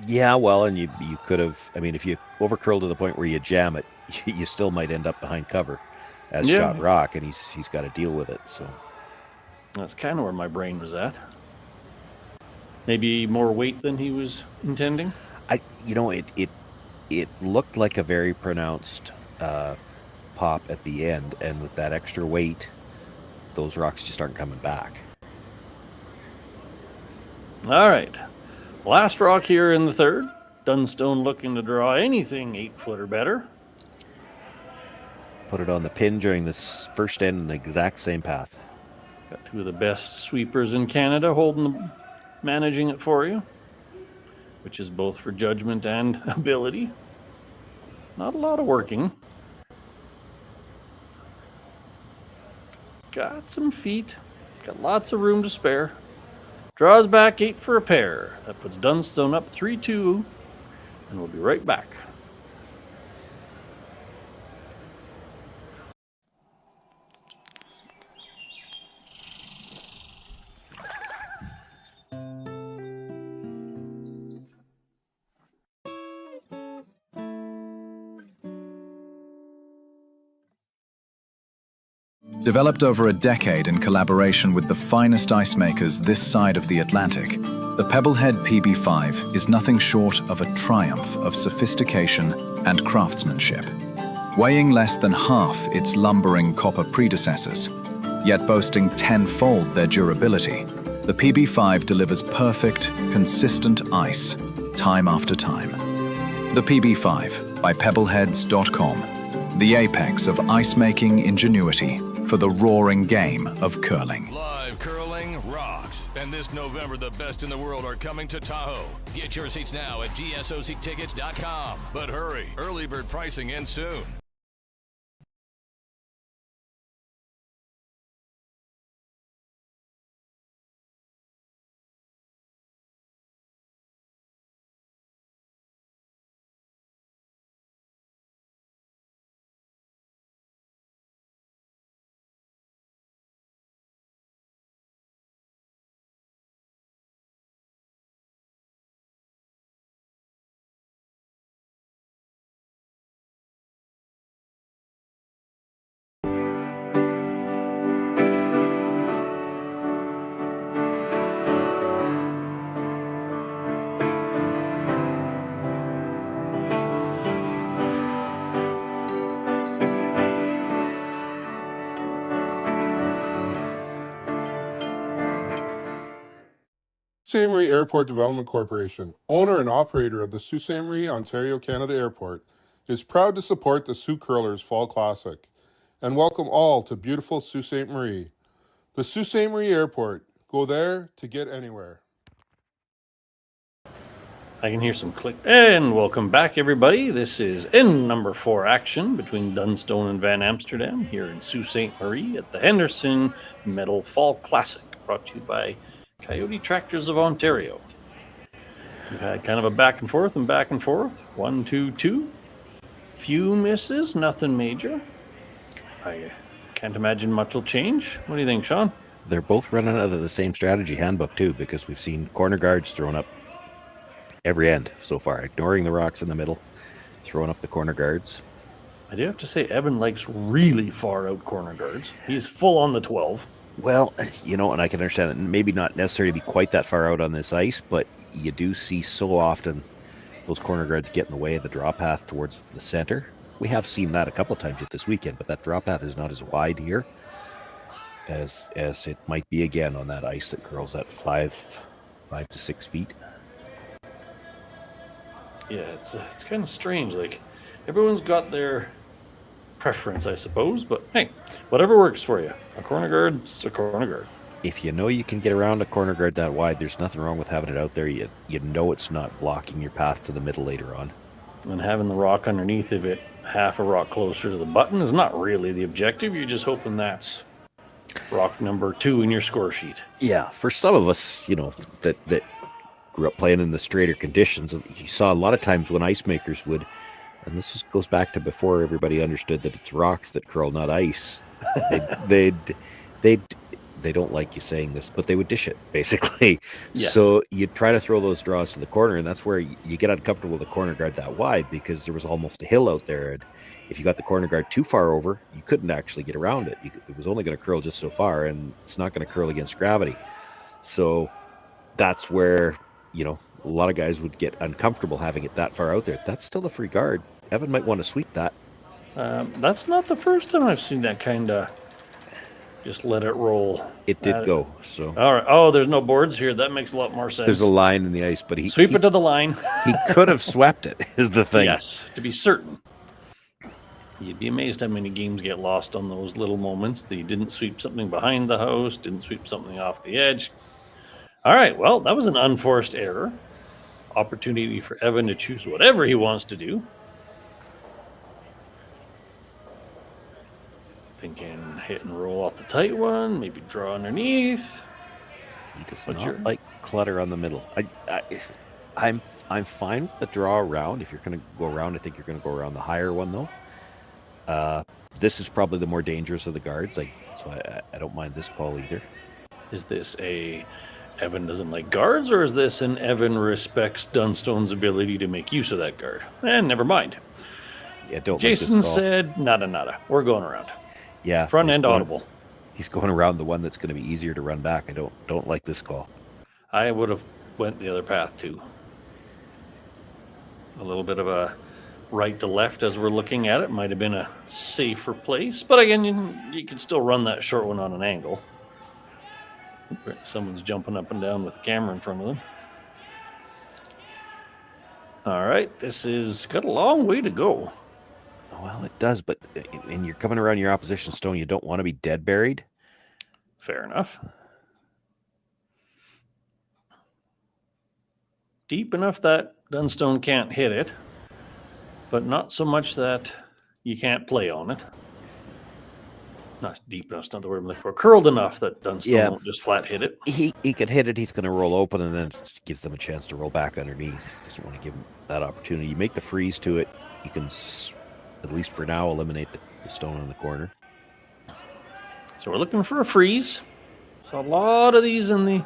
Yeah, well, and you could have. I mean, if you over curl to the point where you jam it, you still might end up behind cover as shot rock, and he's got to deal with it. So that's kind of where my brain was at. Maybe more weight than he was intending. It looked like a very pronounced pop at the end, and with that extra weight, those rocks just aren't coming back. All right. Last rock here in the third. Dunstone looking to draw anything 8-foot or better. Put it on the pin during this first end in the exact same path. Got two of the best sweepers in Canada managing it for you, which is both for judgment and ability. Not a lot of working. Got some feet. Got lots of room to spare. Draws back 8 for a pair. That puts Dunstone up 3-2, and we'll be right back. Developed over a decade in collaboration with the finest ice makers this side of the Atlantic, the Pebblehead PB5 is nothing short of a triumph of sophistication and craftsmanship. Weighing less than half its lumbering copper predecessors, yet boasting tenfold their durability, the PB5 delivers perfect, consistent ice, time after time. The PB5 by Pebbleheads.com, the apex of ice-making ingenuity for the roaring game of curling. Live curling rocks. And this November, the best in the world are coming to Tahoe. Get your seats now at gsoctickets.com. But hurry, early bird pricing ends soon. Ste.Marie Airport Development Corporation, owner and operator of the Ste.Marie, Ontario, Canada Airport, is proud to support the Sioux Curlers Fall Classic and welcome all to beautiful Sault Ste. Marie. The Sault Ste. Marie Airport. Go there to get anywhere. I can hear some click. And welcome back, everybody. This is end number 4 action between Dunstone and Van Amsterdam here in Sault Ste. Marie at the Henderson Metal Fall Classic, brought to you by Kioti Tractors of Ontario. We've had kind of a back and forth. 1, 2, 2. Few misses, nothing major. I can't imagine much will change. What do you think, Sean? They're both running out of the same strategy handbook too, because we've seen corner guards thrown up every end so far, ignoring the rocks in the middle, throwing up the corner guards. I do have to say, Evan likes really far out corner guards. He's full on the 12. Well, and I can understand it. Maybe not necessarily be quite that far out on this ice, but you do see so often those corner guards get in the way of the draw path towards the center. We have seen that a couple of times this weekend, but that draw path is not as wide here as it might be again on that ice that curls at 5 to 6 feet. Yeah, it's kind of strange. Like, everyone's got their preference, I suppose, but hey, whatever works for you. A corner guard's a corner guard. If you know you can get around a corner guard that wide, there's nothing wrong with having it out there. You know it's not blocking your path to the middle later on. And having the rock underneath of it, half a rock closer to the button, is not really the objective. You're just hoping that's rock number 2 in your score sheet. Yeah, for some of us, that grew up playing in the straighter conditions, you saw a lot of times when ice makers would, and this goes back to before everybody understood that it's rocks that curl, not ice. They don't like you saying this, but they would dish it, basically. Yeah. So you try to throw those draws to the corner, and that's where you get uncomfortable with the corner guard that wide, because there was almost a hill out there. And if you got the corner guard too far over, you couldn't actually get around it. It was only going to curl just so far, and it's not going to curl against gravity. So that's where, a lot of guys would get uncomfortable having it that far out there. That's still a free guard. Evan might want to sweep that. That's not the first time I've seen that kind of just let it roll. It did go. So all right. Oh, there's no boards here. That makes a lot more sense. There's a line in the ice, but sweep it to the line. He could have swept it, is the thing. Yes, to be certain. You'd be amazed how many games get lost on those little moments. That you didn't sweep something behind the house, didn't sweep something off the edge. All right, well, that was an unforced error. Opportunity for Evan to choose whatever he wants to do. Thinking hit and roll off the tight one, maybe draw underneath. He does not like clutter on the middle. I'm fine with the draw around. If you're going to go around, I think you're going to go around the higher one, though. This is probably the more dangerous of the guards, so I don't mind this call either. Is this a Evan doesn't like guards, or is this an Evan respects Dunstone's ability to make use of that guard? Never mind. Yeah, don't. Jason said, nada. We're going around. Yeah, front end audible. He's going around the one that's going to be easier to run back. I don't like this call. I would have went the other path too. A little bit of a right to left as we're looking at it might have been a safer place, but again, you can still run that short one on an angle. Someone's jumping up and down with a camera in front of them. All right, this is got a long way to go. Well, it does, but when you're coming around your opposition stone, you don't want to be dead buried. Fair enough. Deep enough that Dunstone can't hit it, but not so much that you can't play on it. Not deep enough, not the word I'm looking for. Curled enough that Dunstone won't just flat hit it. He could hit it. He's going to roll open, and then it gives them a chance to roll back underneath. Doesn't want to give him that opportunity. You make the freeze to it. You can, at least for now, eliminate the stone in the corner. So we're looking for a freeze. Saw a lot of these in the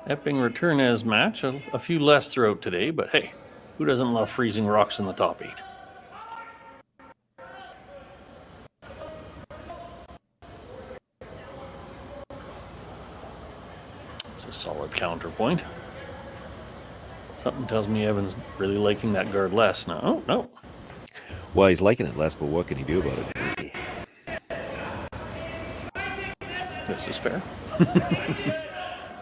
Epping Returnes match. A few less throughout today, but hey, who doesn't love freezing rocks in the top 8? It's a solid counterpoint. Something tells me Evan's really liking that guard less now. Oh, no. Well, he's liking it less, but what can he do about it? This is fair.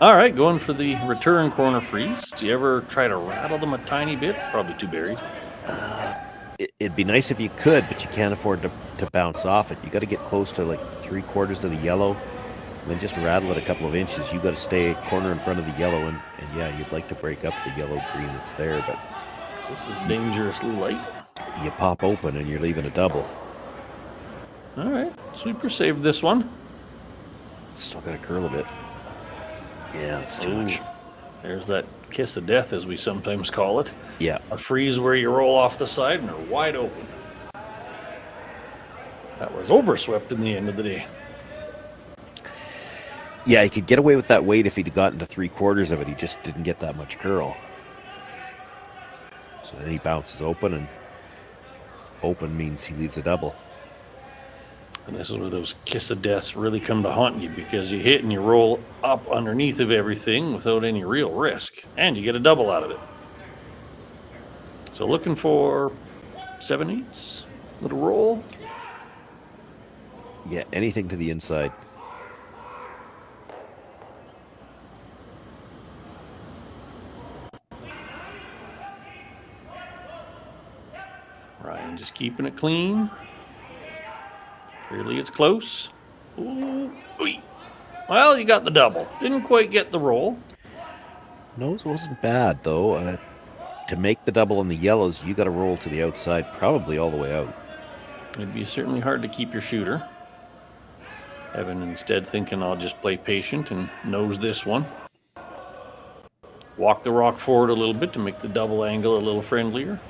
All right, going for the return corner freeze. Do you ever try to rattle them a tiny bit? Probably too buried. It'd be nice if you could, but you can't afford to bounce off it. You got to get close to like 3/4 of the yellow, and then just rattle it a couple of inches. You got to stay corner in front of the yellow, and yeah, you'd like to break up the yellow-green that's there, but this is dangerously light. You pop open and you're leaving a double. All right, sweeper saved this one. It's still got to curl a bit. Yeah, it's too much. There's that kiss of death, as we sometimes call it. Yeah. A freeze where you roll off the side and they're wide open. That was overswept in the end of the day. Yeah, he could get away with that weight if he'd gotten to 3/4 of it. He just didn't get that much curl. So then he bounces open, and Open means he leaves a double. And this is where those kiss of deaths really come to haunt you, because you hit and you roll up underneath of everything without any real risk, and you get a double out of it. So looking for 7/8, little roll. Yeah, anything to the inside. Ryan just keeping it clean. Clearly it's close. Ooh, wee. Well, you got the double. Didn't quite get the roll. No, it wasn't bad, though. To make the double on the yellows, you got to roll to the outside, probably all the way out. It'd be certainly hard to keep your shooter. Evan instead thinking I'll just play patient and nose this one. Walk the rock forward a little bit to make the double angle a little friendlier.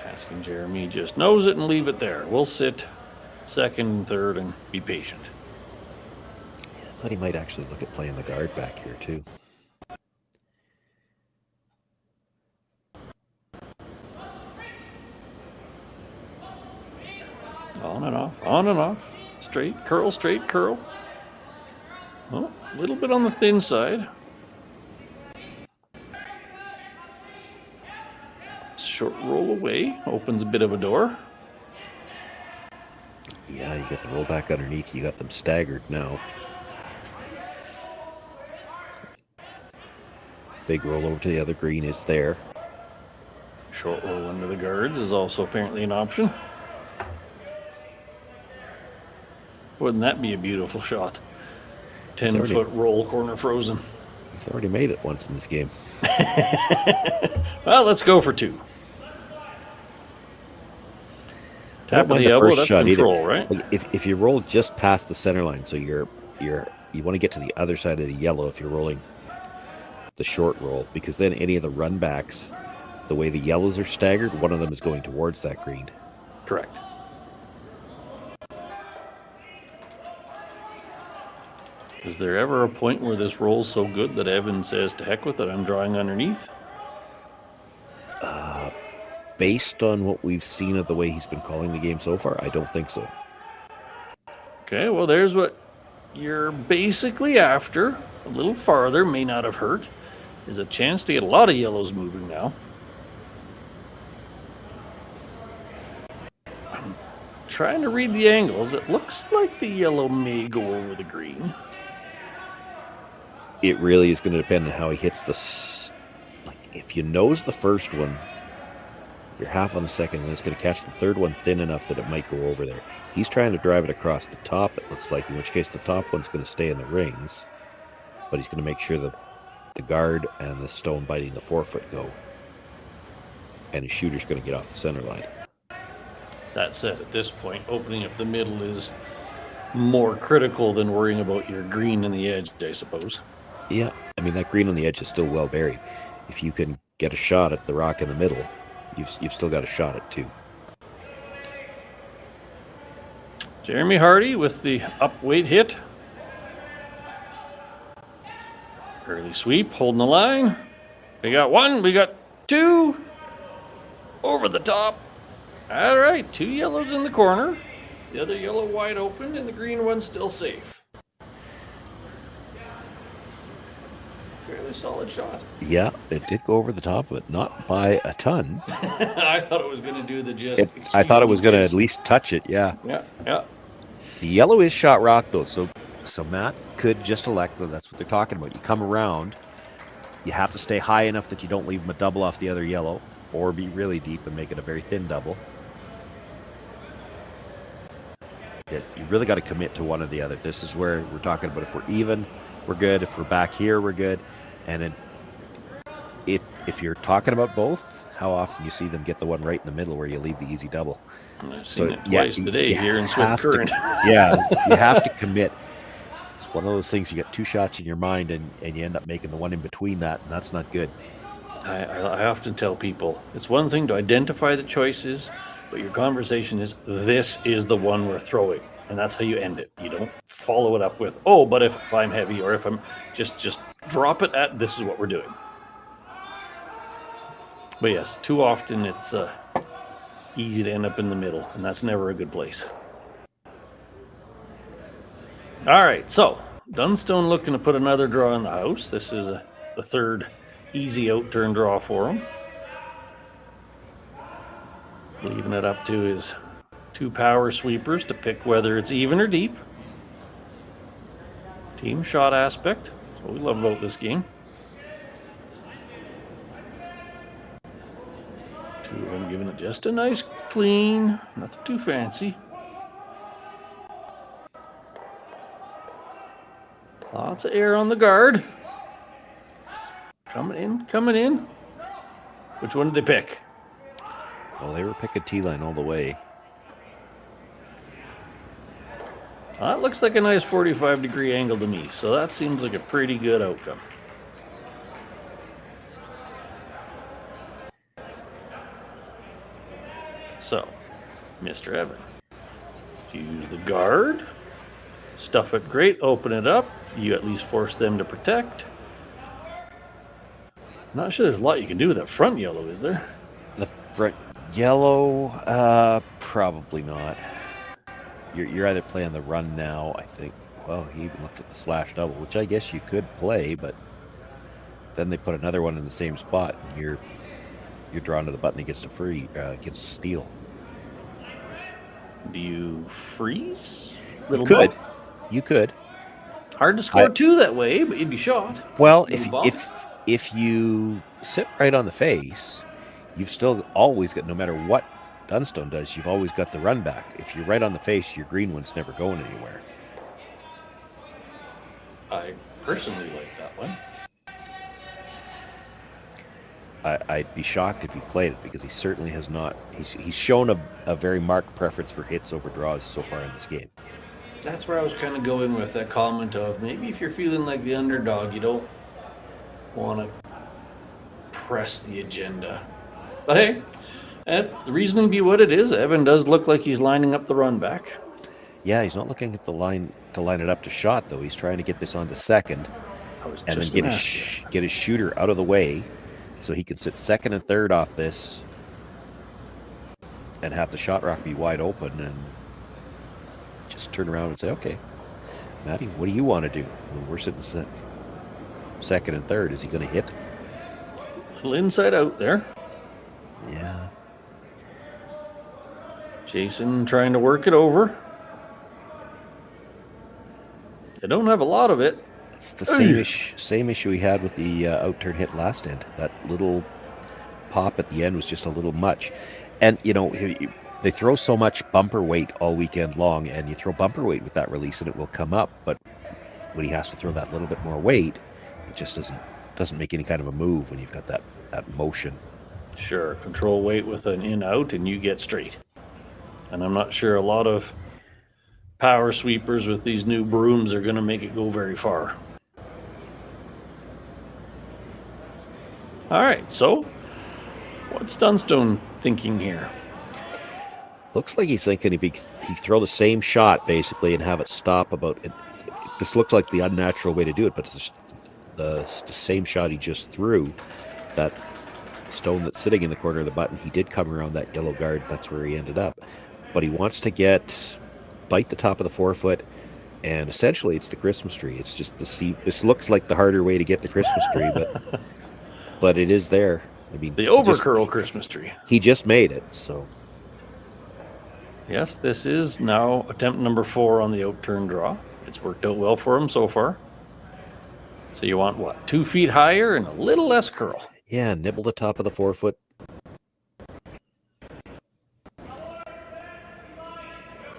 Asking Jeremy just nose it and leave it there. We'll sit second and third and be patient. I thought he might actually look at playing the guard back here, too. On and off, on and off. Straight curl, straight curl. Oh, a little bit on the thin side. Short roll away, opens a bit of a door. Yeah, you got the roll back underneath. You got them staggered now. Big roll over to the other green is there. Short roll under the guards is also apparently an option. Wouldn't that be a beautiful shot? 10-foot roll, corner frozen. He's already made it once in this game. Well, let's go for two. Tap of the elbow, that's control, right? Like if you roll just past the center line, so you want to get to the other side of the yellow if you're rolling the short roll, because then any of the run backs, the way the yellows are staggered, one of them is going towards that green. Correct. Is there ever a point where this roll's so good that Evan says, to heck with it, I'm drawing underneath? Based on what we've seen of the way he's been calling the game so far, I don't think so. Okay, well, there's what you're basically after. A little farther, may not have hurt. There's a chance to get a lot of yellows moving now. I'm trying to read the angles. It looks like the yellow may go over the green. It really is going to depend on how he hits the... Like, if you nose the first one, you're half on the second, and it's going to catch the third one thin enough that it might go over there. He's trying to drive it across the top, it looks like, in which case the top one's going to stay in the rings. But he's going to make sure that the guard and the stone biting the forefoot go. And his shooter's going to get off the center line. That said, at this point, opening up the middle is more critical than worrying about your green in the edge, I suppose. Yeah, I mean, that green on the edge is still well buried. If you can get a shot at the rock in the middle, you've still got a shot at two. Jeremy Hardy with the up weight hit. Early sweep, holding the line. We got one, we got two. Over the top. All right, two yellows in the corner. The other yellow wide open, and the green one still safe. Fairly solid shot. Yeah, it did go over the top of it, not by a ton. I thought it was going to do the just. I thought it was going to at least touch it, yeah. Yeah. The yellow is shot rock, though, so Matt could just elect, that's what they're talking about. You come around, you have to stay high enough that you don't leave them a double off the other yellow, or be really deep and make it a very thin double. Yeah, you really got to commit to one or the other. This is where we're talking about if we're even, we're good. If we're back here, we're good. And then if you're talking about both, how often you see them get the one right in the middle where you leave the easy double? I've seen it twice today here in Swift Current. Yeah, you have to commit. It's one of those things, you get two shots in your mind and you end up making the one in between that, and that's not good. I often tell people, it's one thing to identify the choices, but your conversation is, this is the one we're throwing. And that's how you end it. You don't follow it up with, but if I'm heavy, or if I'm just drop it at, this is what we're doing. But yes, too often it's easy to end up in the middle, and that's never a good place. All right, so Dunstone looking to put another draw in the house. This is the third easy out-turn draw for him. Leaving it up to his 2 power sweepers to pick whether it's even or deep. Team shot aspect. That's what we love about this game. 2 of them giving it just a nice clean, nothing too fancy. Lots of air on the guard. Coming in. Which one did they pick? Well, they were picking T-line all the way. That looks like a nice 45-degree angle to me, so that seems like a pretty good outcome. So, Mr. Evan, use the guard, stuff it great, open it up. You at least force them to protect. Not sure there's a lot you can do with that front yellow, is there? The front yellow, probably not. You're either playing the run now, I think. Well, he even looked at the slash double, which I guess you could play, but then they put another one in the same spot, and you're drawn to the button against a steal. Do you freeze? You could. Hard to score 2 that way, but you'd be shot. Well, if you sit right on the face, you've still always got, no matter what Dunstone does, you've always got the run back. If you're right on the face, your green one's never going anywhere. I personally like that one. I'd be shocked if he played it, because he certainly has not. He's shown a very marked preference for hits over draws so far in this game. That's where I was kind of going with that comment of maybe if you're feeling like the underdog, you don't want to press the agenda. But hey, the reasoning be what it is. Evan does look like he's lining up the run back. Yeah, he's not looking at the line to line it up to shot, though. He's trying to get this onto second and then get his shooter out of the way so he can sit second and third off this and have the shot rock be wide open and just turn around and say, okay, Matty, what do you want to do? When we're sitting second and third, is he going to hit? A little inside out there. Yeah. Jason trying to work it over. They don't have a lot of it. It's the same issue we had with the out-turn hit last end. That little pop at the end was just a little much. And, you know, they throw so much bumper weight all weekend long, and you throw bumper weight with that release and it will come up. But when he has to throw that little bit more weight, it just doesn't make any kind of a move when you've got that motion. Sure, control weight with an in-out and you get straight. And I'm not sure a lot of power sweepers with these new brooms are going to make it go very far. All right, so what's Dunstone thinking here? Looks like he's thinking if he throw the same shot basically and have it stop about it. This looks like the unnatural way to do it, but it's the same shot he just threw. That stone that's sitting in the corner of the button, he did come around that yellow guard. That's where he ended up. But he wants to bite the top of the forefoot, and essentially it's the Christmas tree. It's just this looks like the harder way to get the Christmas tree, but it is there. I mean, the over-curl Christmas tree. He just made it, so. Yes, this is now attempt number 4 on the out-turn draw. It's worked out well for him so far. So you want what? 2 feet higher and a little less curl. Yeah, nibble the top of the forefoot.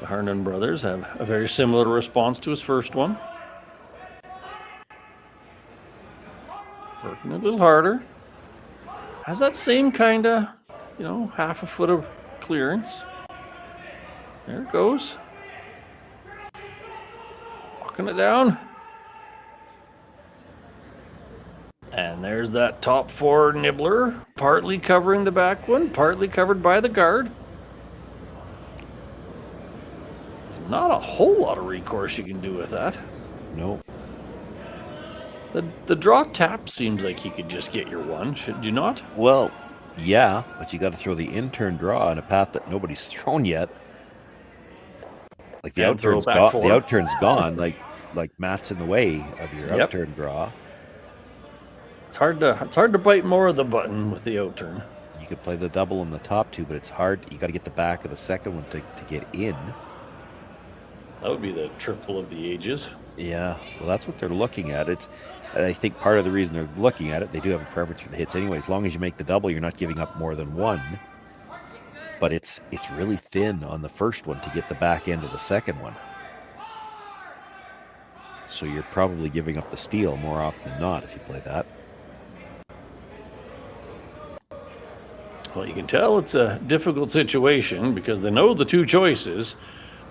The Harnan brothers have a very similar response to his first one. Working a little harder. Has that same kind of, half a foot of clearance. There it goes. Walking it down. And there's that top 4 nibbler, partly covering the back one, partly covered by the guard. Not a whole lot of recourse you can do with that. No. The draw tap seems like he could just get your one, should you not? Well, Yeah, but you got to throw the in-turn draw on a path that nobody's thrown yet. Like the outturn's gone. The outturn's gone. Like Matt's in the way of your outtturn draw. It's hard to bite more of the button with the outturn. You could play the double in the top two, but it's hard. You got to get the back of the second one to get in. That would be the triple of the ages. Yeah, well, that's what they're looking at. And I think part of the reason they're looking at it, they do have a preference for the hits anyway. As long as you make the double, you're not giving up more than one. But it's really thin on the first one to get the back end of the second one. So you're probably giving up the steal more often than not if you play that. Well, you can tell it's a difficult situation because they know the two choices,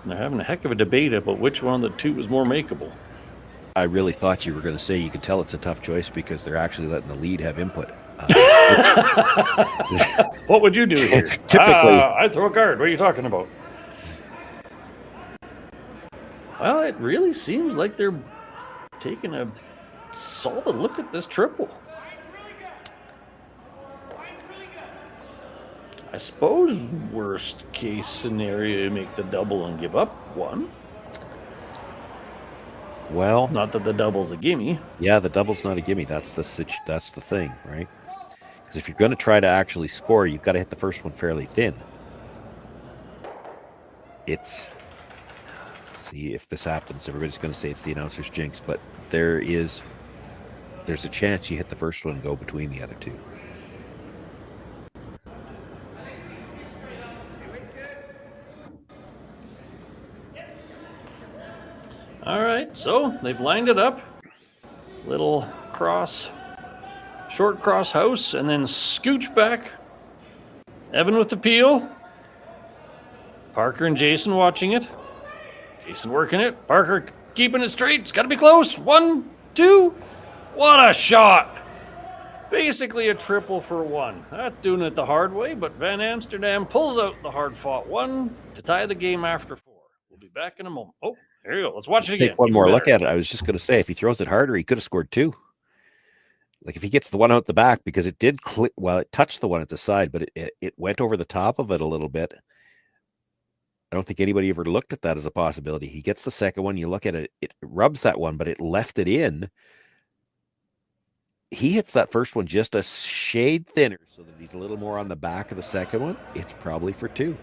and they're having a heck of a debate about which one of the two is more makeable. I really thought you were going to say you can tell it's a tough choice because they're actually letting the lead have input. What would you do here? Typically, I'd throw a card. What are you talking about? Well, it really seems like they're taking a solid look at this triple. I suppose worst case scenario, you make the double and give up one. Well, not that the double's a gimme. Yeah, the double's not a gimme. That's the thing, right? Because if you're going to try to actually score, you've got to hit the first one fairly thin. See, if this happens, everybody's going to say it's the announcer's jinx, but there's a chance you hit the first one and go between the other two. All right, so they've lined it up. Little short cross house, and then scooch back. Evan with the peel. Parker and Jason watching it. Jason working it. Parker keeping it straight. It's got to be close. 1, 2. What a shot. Basically a triple for one. That's doing it the hard way, but Van Amsterdam pulls out the hard-fought one to tie the game after 4. We'll be back in a moment. Oh, there you go. Let's watch it again. Take one more look at it. I was just going to say, if he throws it harder, he could have scored 2. Like if he gets the one out the back, because it did click, well, it touched the one at the side, but it went over the top of it a little bit. I don't think anybody ever looked at that as a possibility. He gets the second one, you look at it, it rubs that one, but it left it in. He hits that first one just a shade thinner so that he's a little more on the back of the second one. It's probably for 2.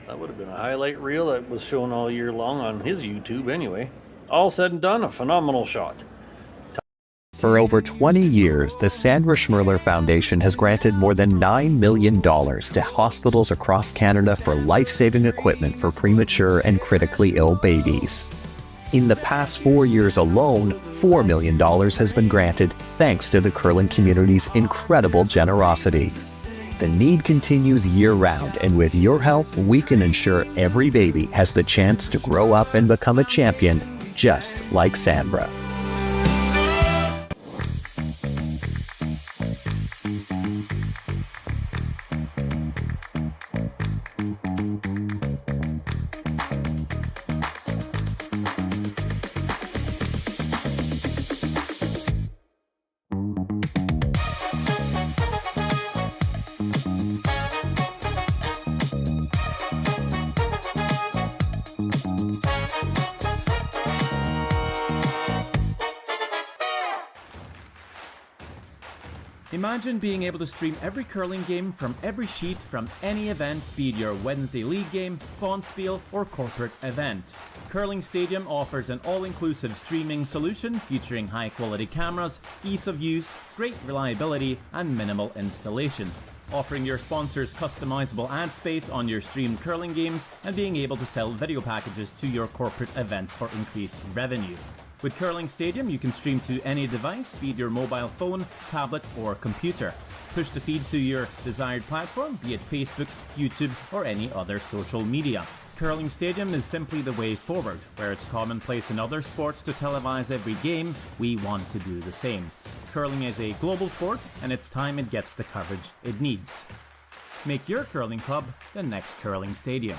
That would have been a highlight reel that was shown all year long on his YouTube anyway. All said and done, a phenomenal shot. For over 20 years, the Sandra Schmirler Foundation has granted more than $9 million to hospitals across Canada for life-saving equipment for premature and critically ill babies. In the past 4 years alone, $4 million has been granted thanks to the curling community's incredible generosity. The need continues year-round, and with your help, we can ensure every baby has the chance to grow up and become a champion, just like Sandra. Imagine being able to stream every curling game from every sheet from any event, be it your Wednesday league game, bonspiel, or corporate event. Curling Stadium offers an all-inclusive streaming solution featuring high-quality cameras, ease of use, great reliability, and minimal installation. Offering your sponsors customizable ad space on your streamed curling games and being able to sell video packages to your corporate events for increased revenue. With Curling Stadium, you can stream to any device, be it your mobile phone, tablet, or computer. Push the feed to your desired platform, be it Facebook, YouTube, or any other social media. Curling Stadium is simply the way forward. Where it's commonplace in other sports to televise every game, we want to do the same. Curling is a global sport, and it's time it gets the coverage it needs. Make your curling club the next Curling Stadium.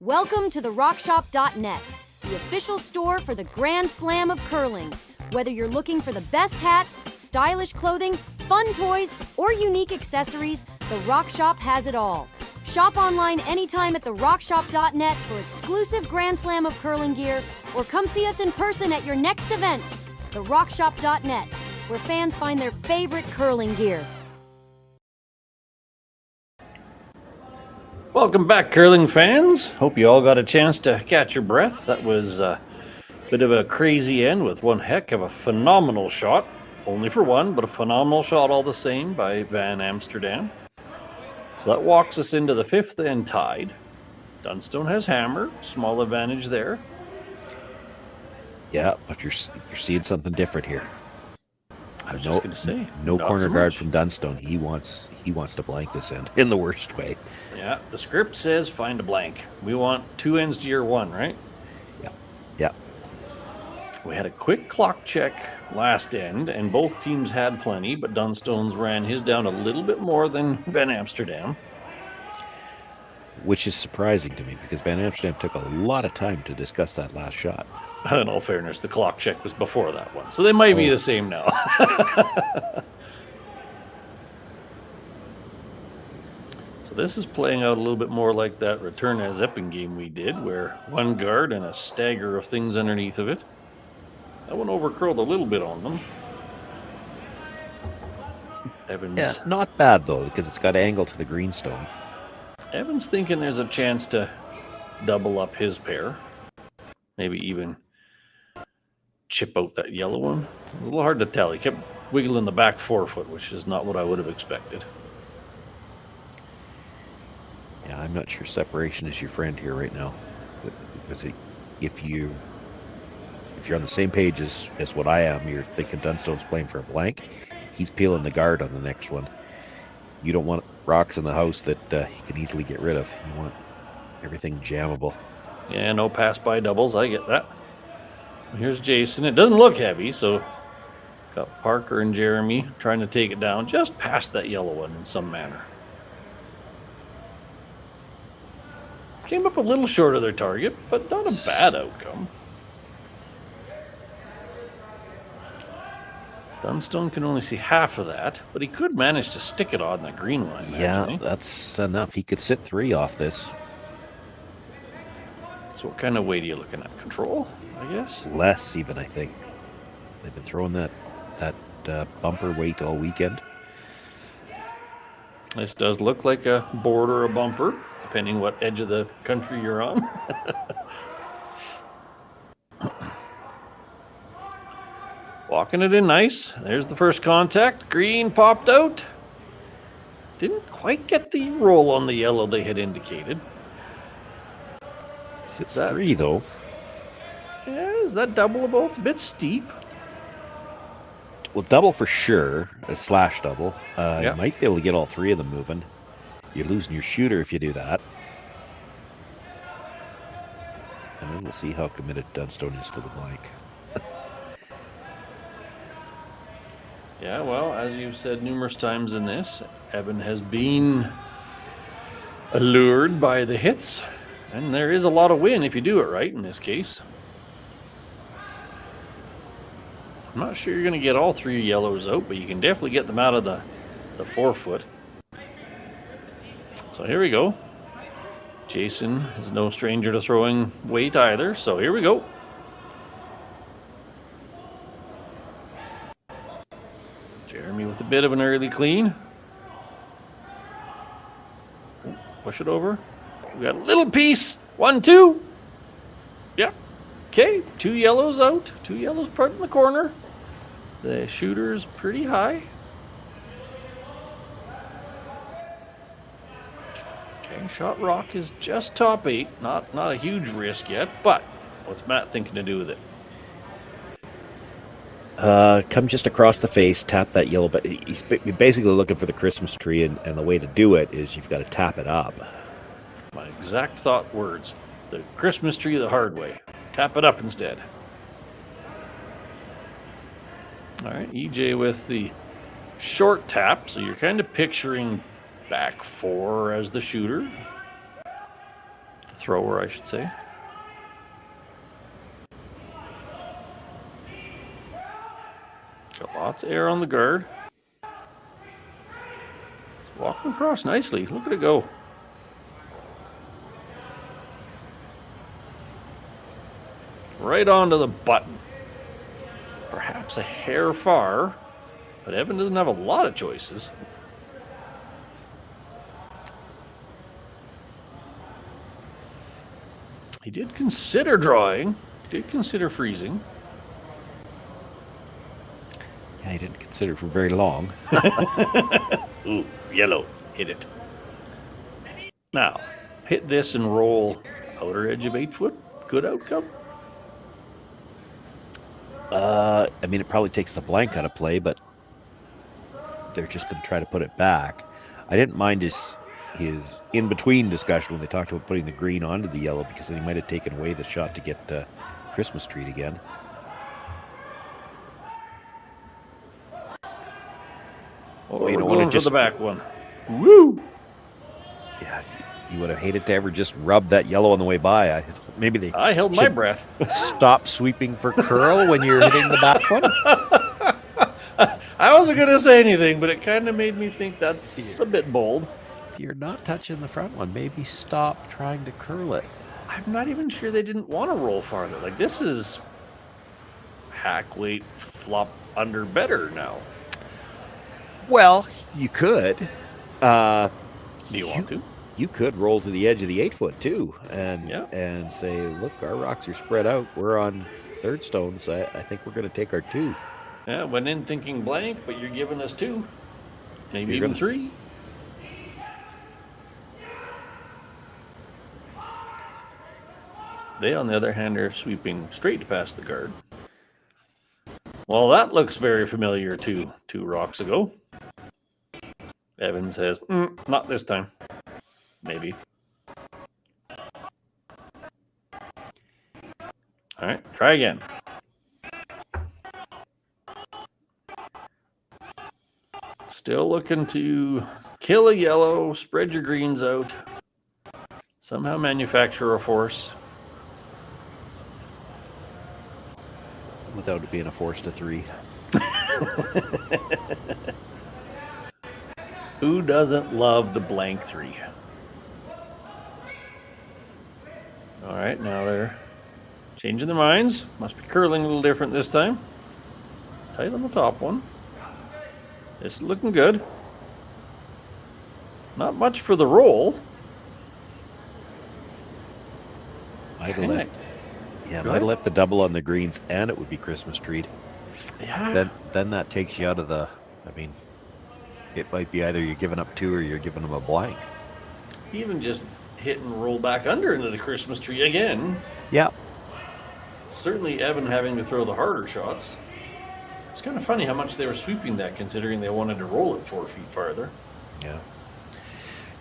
Welcome to the RockShop.net, the official store for the Grand Slam of curling. Whether you're looking for the best hats, stylish clothing, fun toys, or unique accessories, the Rock Shop has it all. Shop online anytime at therockshop.net for exclusive Grand Slam of curling gear, or come see us in person at your next event. Therockshop.net, where fans find their favorite curling gear. Welcome back, curling fans. Hope you all got a chance to catch your breath. That was a bit of a crazy end with one heck of a phenomenal shot. Only for one, but a phenomenal shot all the same by Van Amsterdam. So that walks us into the fifth and tied. Dunstone has hammer, small advantage there. Yeah, but you're seeing something different here. I was just going to say, no not corner so guard much. from Dunstone. He wants to blank this end in the worst way. Yeah, the script says find a blank. We want 2 ends to your 1, right? Yeah. We had a quick clock check last end, and both teams had plenty, but Dunstone's ran his down a little bit more than Van Amsterdam. Which is surprising to me because Van Amsterdam took a lot of time to discuss that last shot. In all fairness, the clock check was before that one, so they might be the same now. So this is playing out a little bit more like that return as Epping game we did, where one guard and a stagger of things underneath of it. That one overcurled a little bit on them. Evans. Yeah, not bad though because it's got angle to the greenstone. Evans thinking there's a chance to double up his pair. Maybe even chip out that yellow one. It was a little hard to tell. He kept wiggling the back forefoot, which is not what I would have expected. Yeah, I'm not sure separation is your friend here right now. Because if you're on the same page as what I am, you're thinking Dunstone's playing for a blank. He's peeling the guard on the next one. You don't want rocks in the house that he can easily get rid of. You want everything jammable. Yeah, no pass by doubles. I get that. Here's Jason. It doesn't look heavy, so got Parker and Jeremy trying to take it down just past that yellow one in some manner. Came up a little short of their target, but not a bad outcome. Dunstone can only see half of that, but he could manage to stick it on the green line. Yeah, that's enough. He could sit 3 off this. So what kind of weight are you looking at? Control, I guess? Less even, I think. They've been throwing that bumper weight all weekend. This does look like a board or a bumper, depending what edge of the country you're on. Walking it in nice. There's the first contact. Green popped out. Didn't quite get the roll on the yellow they had indicated. It's 3 though. Yeah, is that doubleable? It's a bit steep. Well, double for sure. A slash double. Yeah. You might be able to get all 3 of them moving. You're losing your shooter if you do that. And then we'll see how committed Dunstone is to the blank. Yeah, well, as you've said numerous times in this, Evan has been allured by the hits, and there is a lot of win if you do it right in this case. I'm not sure you're going to get all 3 yellows out, but you can definitely get them out of the forefoot. So here we go. Jason is no stranger to throwing weight either, so here we go. Jeremy with a bit of an early clean. Push it over. We got a little piece. 1, 2. Yep. Okay, 2 yellows out. 2 yellows part in the corner. The shooter's pretty high. Okay, shot rock is just top 8. Not a huge risk yet, but what's Matt thinking to do with it? Come just across the face, tap that yellow, but he's basically looking for the Christmas tree, and the way to do it is you've got to tap it up. My exact thought words. The Christmas tree the hard way. Tap it up instead. All right, EJ with the short tap, so you're kind of picturing back 4 as the shooter. The thrower, I should say. Got lots of air on the guard. across nicely. Look at it go. Right onto the button. Perhaps a hair far, but Evan doesn't have a lot of choices. He did consider drawing, did consider freezing. Yeah, he didn't consider for very long. Ooh, yellow. Hit it. Now, hit this and roll outer edge of 8 foot. Good outcome. I mean, it probably takes the blank out of play, but they're just going to try to put it back. I didn't mind his in-between discussion when they talked about putting the green onto the yellow, because then he might have taken away the shot to get Christmas tree again. Oh, you don't want to just the back one. Woo! Yeah, you would have hated to ever just rub that yellow on the way by. I held my breath. Stop sweeping for curl when you're hitting the back one. I wasn't going to say anything, but it kind of made me think that's a bit bold. If you're not touching the front one, maybe stop trying to curl it. I'm not even sure they didn't want to roll farther. Like, this is hack weight flop under better now. Well, you could. Do you want to? You could roll to the edge of the 8 foot too, and say, look, our rocks are spread out. We're on third stone, so I think we're going to take our 2. Yeah, went in thinking blank, but you're giving us 2, maybe even 3. They, on the other hand, are sweeping straight past the guard. Well, that looks very familiar to 2 rocks ago. Evan says, not this time. Maybe. All right, try again. Still looking to kill a yellow, spread your greens out, somehow manufacture a force. Without it being a force to 3. Who doesn't love the blank 3? All right, now they're changing their minds. Must be curling a little different this time. It's tight on the top one. This is looking good. Not much for the roll. Might have left the double on the greens, and it would be Christmas tree. Yeah. Then that takes you out of the. I mean, it might be either you're giving up 2 or you're giving them a blank. Even just hit and roll back under into the Christmas tree again. Yeah. Certainly Evan having to throw the harder shots. It's kind of funny how much they were sweeping that, considering they wanted to roll it 4 feet farther. Yeah.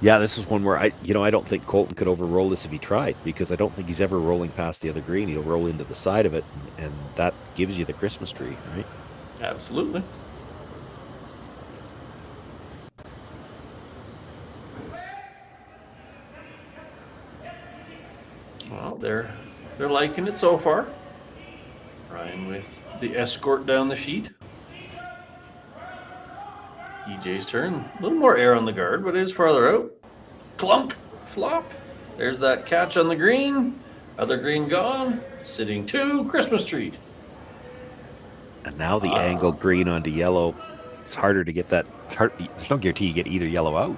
Yeah, this is one where I don't think Colton could overroll this if he tried, because I don't think he's ever rolling past the other green. He'll roll into the side of it, and that gives you the Christmas tree, right? Absolutely. Well, they're liking it so far. Ryan with the escort down the sheet. EJ's turn. A little more air on the guard, but it is farther out. Clunk, flop. There's that catch on the green. Other green gone. Sitting 2, Christmas tree. And now the angled green onto yellow. It's harder to get that. There's no guarantee you get either yellow out.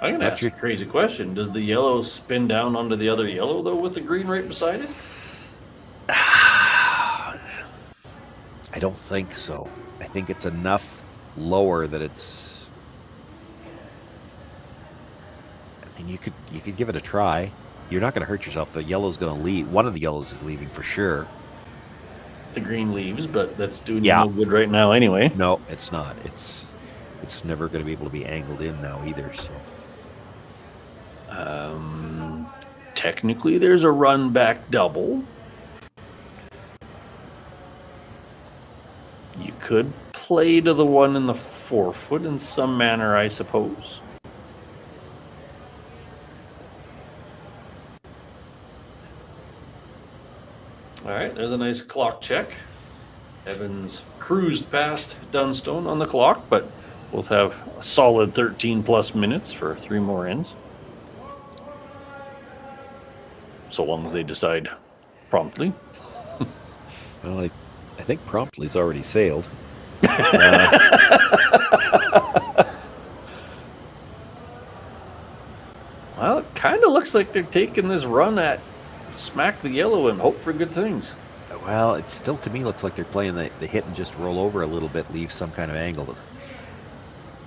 I'm going to ask you a crazy question. Does the yellow spin down onto the other yellow, though, with the green right beside it? I don't think so. I think it's enough lower that it's. I mean, you could give it a try. You're not going to hurt yourself. The yellow's going to leave. One of the yellows is leaving for sure. The green leaves, but that's doing you no good right now anyway. No, it's not. It's never going to be able to be angled in now either. So. Technically, there's a run back double. You could play to the one in the 4 foot in some manner, I suppose. All right, there's a nice clock check. Evans cruised past Dunstone on the clock, but Both have a solid 13 plus minutes for 3 more ends. So long as they decide promptly. Well, I think promptly's already sailed. Well, it kind of looks like they're taking this run at smack the yellow and hope for good things. Well, it still to me looks like they're playing the hit and just roll over a little bit, leave some kind of angle.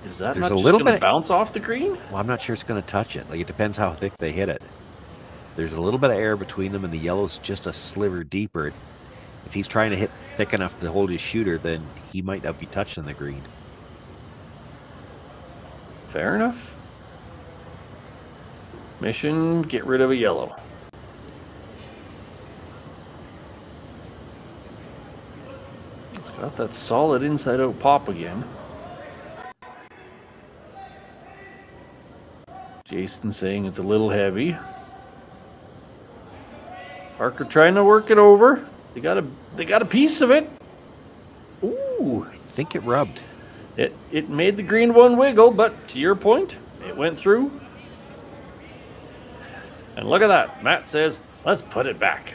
Is that There's not a just little gonna bit bounce off the green? Well, I'm not sure it's going to touch it. Like, it depends how thick they hit it. There's a little bit of air between them, and the yellow's just a sliver deeper. If he's trying to hit thick enough to hold his shooter, then he might not be touching the green. Fair enough. Mission, get rid of a yellow. It's got that solid inside-out pop again. Jason saying it's a little heavy. Parker trying to work it over. They got a piece of it. Ooh. I think it rubbed. It made the green one wiggle, but to your point, it went through. And look at that. Matt says, let's put it back.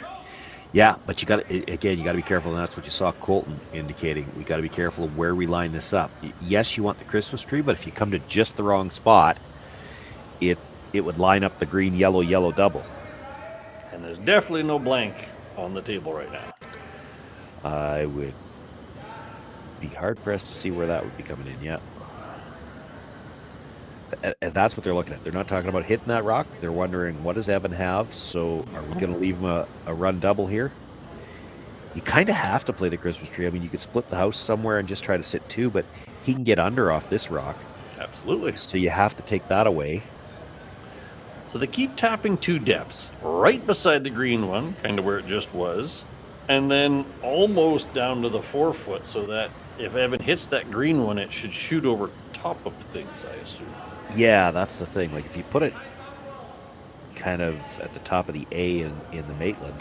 Yeah, but you got to be careful, and that's what you saw Colton indicating. We got to be careful of where we line this up. Yes, you want the Christmas tree, but if you come to just the wrong spot, it would line up the green, yellow, yellow double. And there's definitely no blank on the table right now. I would be hard-pressed to see where that would be coming in, yeah. And that's what they're looking at. They're not talking about hitting that rock. They're wondering, what does Evan have? So are we going to leave him a run double here? You kind of have to play the Christmas tree. I mean, you could split the house somewhere and just try to sit 2, but he can get under off this rock. Absolutely. So you have to take that away. So they keep tapping 2 depths, right beside the green one, kind of where it just was, and then almost down to the 4 foot, so that if Evan hits that green one, it should shoot over top of things, I assume. Yeah, that's the thing. Like, if you put it kind of at the top of the A in the Maitland,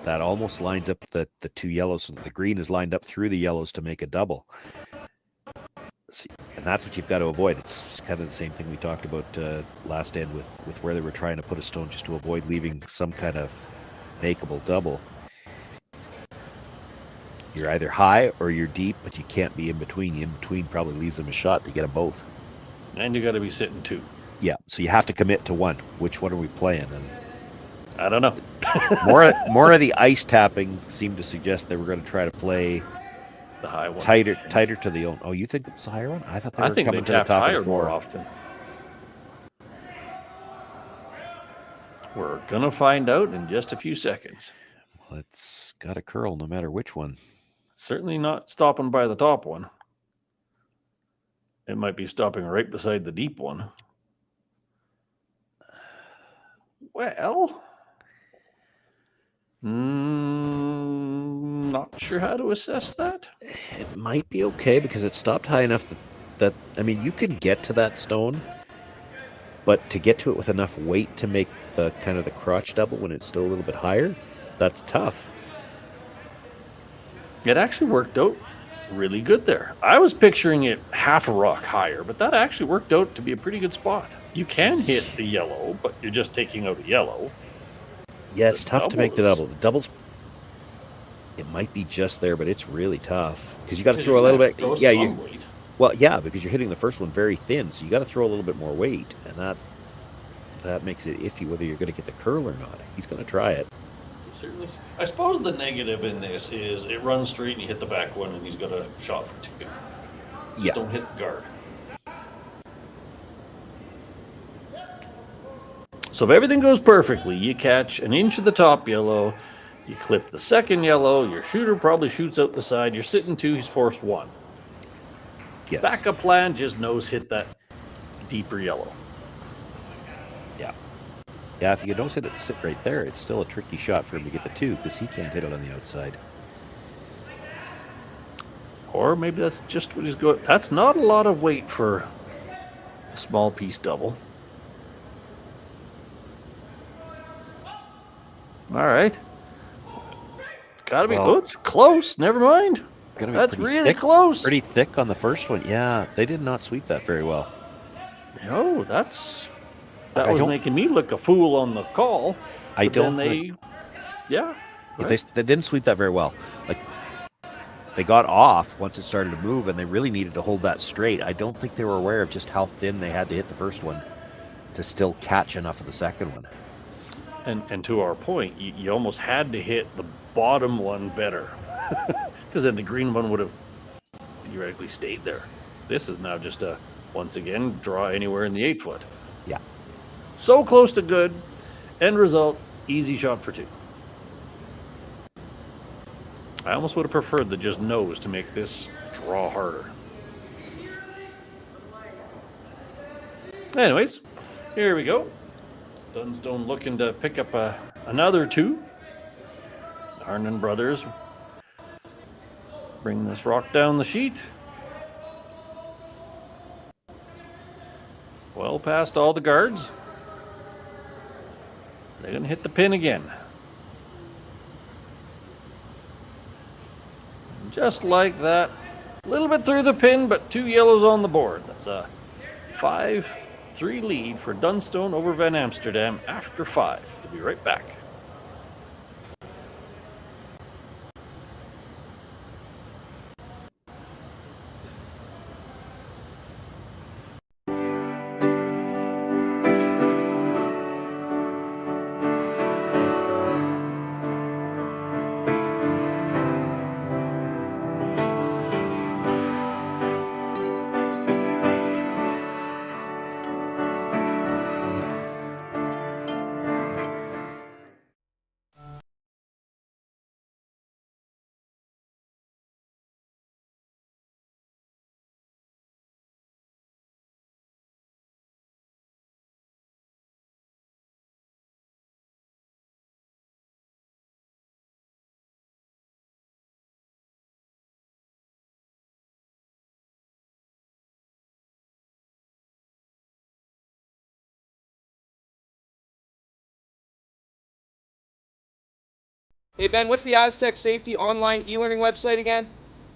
that almost lines up the 2 yellows. So the green is lined up through the yellows to make a double. See, and that's what you've got to avoid. It's kind of the same thing we talked about last end with where they were trying to put a stone just to avoid leaving some kind of makeable double. You're either high or you're deep, but you can't be in between. The in between probably leaves them a shot to get them both. And you got to be sitting 2. Yeah, so you have to commit to one. Which one are we playing? And I don't know. more of the ice tapping seemed to suggest they were going to try to play the high one, tighter to the own. Oh, you think it was a higher one? I thought they were coming to the top higher of the 4 more often. We're gonna find out in just a few seconds. Well, it's got a curl no matter which one. Certainly not stopping by the top one. It might be stopping right beside the deep one. Well, not sure how to assess that. It might be okay because it stopped high enough that I mean, you can get to that stone, but to get to it with enough weight to make the kind of the crotch double when it's still a little bit higher, that's tough. It actually worked out really good there. I was picturing it half a rock higher, but that actually worked out to be a pretty good spot. You can hit the yellow, but you're just taking out a yellow. Yeah, it's tough to make the double. The doubles, it might be just there, but it's really tough because you got to throw a little bit. Yeah, well, yeah, because you're hitting the first one very thin, so you got to throw a little bit more weight, and that makes it iffy whether you're going to get the curl or not. He's going to try it. Certainly. I suppose the negative in this is it runs straight and you hit the back one and he's got a shot for 2. Yeah. Don't hit the guard. So if everything goes perfectly, you catch an inch of the top yellow, you clip the second yellow, your shooter probably shoots out the side, you're sitting 2, he's forced 1. Yes. Backup plan, just nose hit that deeper yellow. Yeah. Yeah, if you don't sit right there, it's still a tricky shot for him to get the 2 because he can't hit it on the outside. Or maybe that's just what he's going. That's not a lot of weight for a small piece double. All right. Gotta be it's close. Never mind. Gonna be That's pretty really thick, close. Pretty thick on the first one. Yeah, they did not sweep that very well. No, that I was don't- making me look a fool on the call. I but don't then think yeah. they didn't sweep that very well. Like, they got off once it started to move, and they really needed to hold that straight. I don't think they were aware of just how thin they had to hit the first one to still catch enough of the second one. And to our point, you almost had to hit the bottom one better, because then the green one would have theoretically stayed there. This is now just once again, draw anywhere in the 8 foot. Yeah. So close to good. End result, easy shot for 2. I almost would have preferred the just nose to make this draw harder. Anyways, here we go. Dunstone looking to pick up another 2. Harnan brothers bring this rock down the sheet. Well past all the guards. They're going to hit the pin again. Just like that. A little bit through the pin, but 2 yellows on the board. That's a 5-3 lead for Dunstone over Van Amsterdam after 5. We'll be right back. Hey Ben, what's the Aztec Safety online e-learning website again?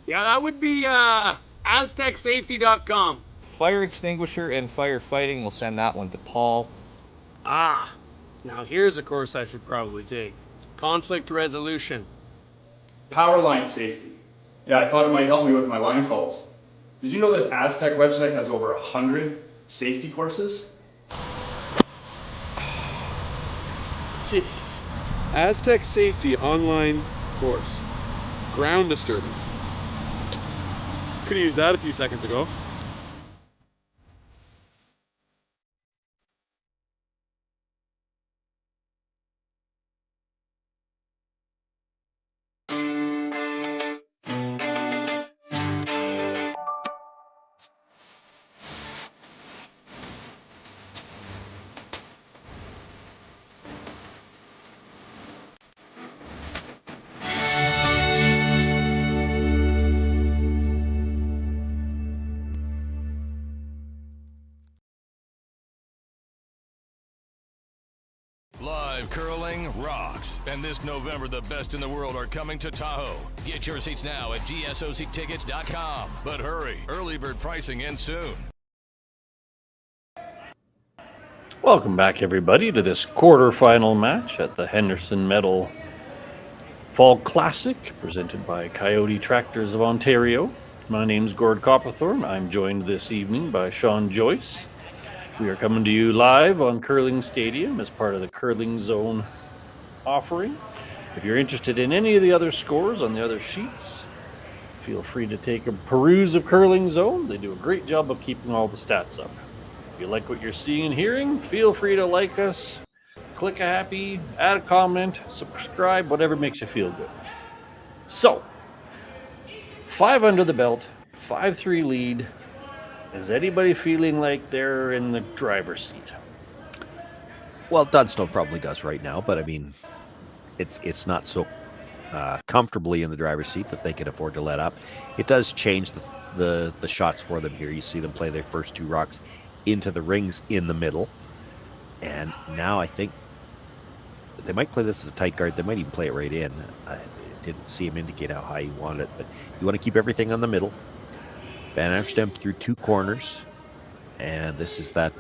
Yeah, that would be aztecsafety.com. Fire extinguisher and firefighting, we'll send that one to Paul. Now here's a course I should probably take. Conflict resolution. Power line safety. Yeah, I thought it might help me with my line calls. Did you know this Aztec website has over 100 safety courses? Jeez. Aztec Safety online course. Ground disturbance. Could have used that a few seconds ago. Live curling rocks. And this November, the best in the world are coming to Tahoe. Get your seats now at gsoctickets.com. But hurry, early bird pricing ends soon. Welcome back, everybody, to this quarterfinal match at the Henderson Medal Fall Classic, presented by Coyote Tractors of Ontario. My name's Gord Copperthorne. I'm joined this evening by Sean Joyce. We are coming to you live on Curling Stadium as part of the Curling Zone offering. If you're interested in any of the other scores on the other sheets, feel free to take a peruse of Curling Zone. They do a great job of keeping all the stats up. If you like what you're seeing and hearing, feel free to like us, click a happy, add a comment, subscribe, whatever makes you feel good. So, 5 under the belt, 5-3 lead. Is anybody feeling like they're in the driver's seat? Well, Dunstone probably does right now, but I mean, it's not so comfortably in the driver's seat that they can afford to let up. It does change the shots for them here. You see them play their first 2 rocks into the rings in the middle, and now I think they might play this as a tight guard. They might even play it right in. didn't see him indicate how high he wanted it, but you want to keep everything on the middle. Van Amsterdam through 2 corners, and this is that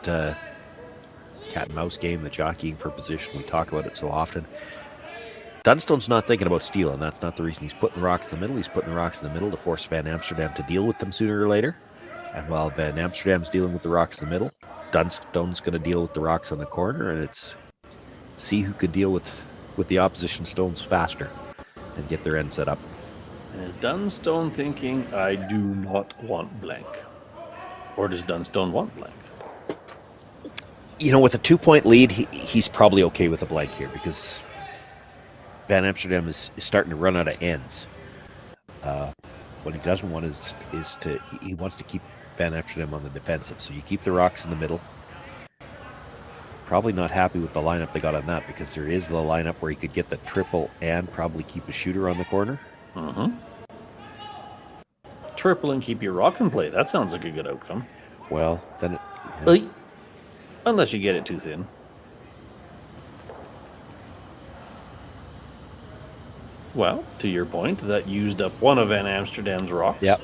cat and mouse game, the jockeying for position. We talk about it so often. Dunstone's not thinking about stealing. That's not the reason he's putting the rocks in the middle. He's putting the rocks in the middle to force Van Amsterdam to deal with them sooner or later. And while Van Amsterdam's dealing with the rocks in the middle, Dunstone's going to deal with the rocks on the corner, and it's see who can deal with the opposition stones faster and get their end set up. And is Dunstone thinking, I do not want blank? Or does Dunstone want blank? You know, with a 2-point lead, he's probably okay with a blank here because Van Amsterdam is starting to run out of ends. What he doesn't want is he wants to keep Van Amsterdam on the defensive. So you keep the rocks in the middle. Probably not happy with the lineup they got on that because there is the lineup where he could get the triple and probably keep a shooter on the corner. Mm-hmm. Triple and keep your rock in play. That sounds like a good outcome. Well, then unless you get it too thin. Well, to your point, that used up one of Van Amsterdam's rocks. Yep.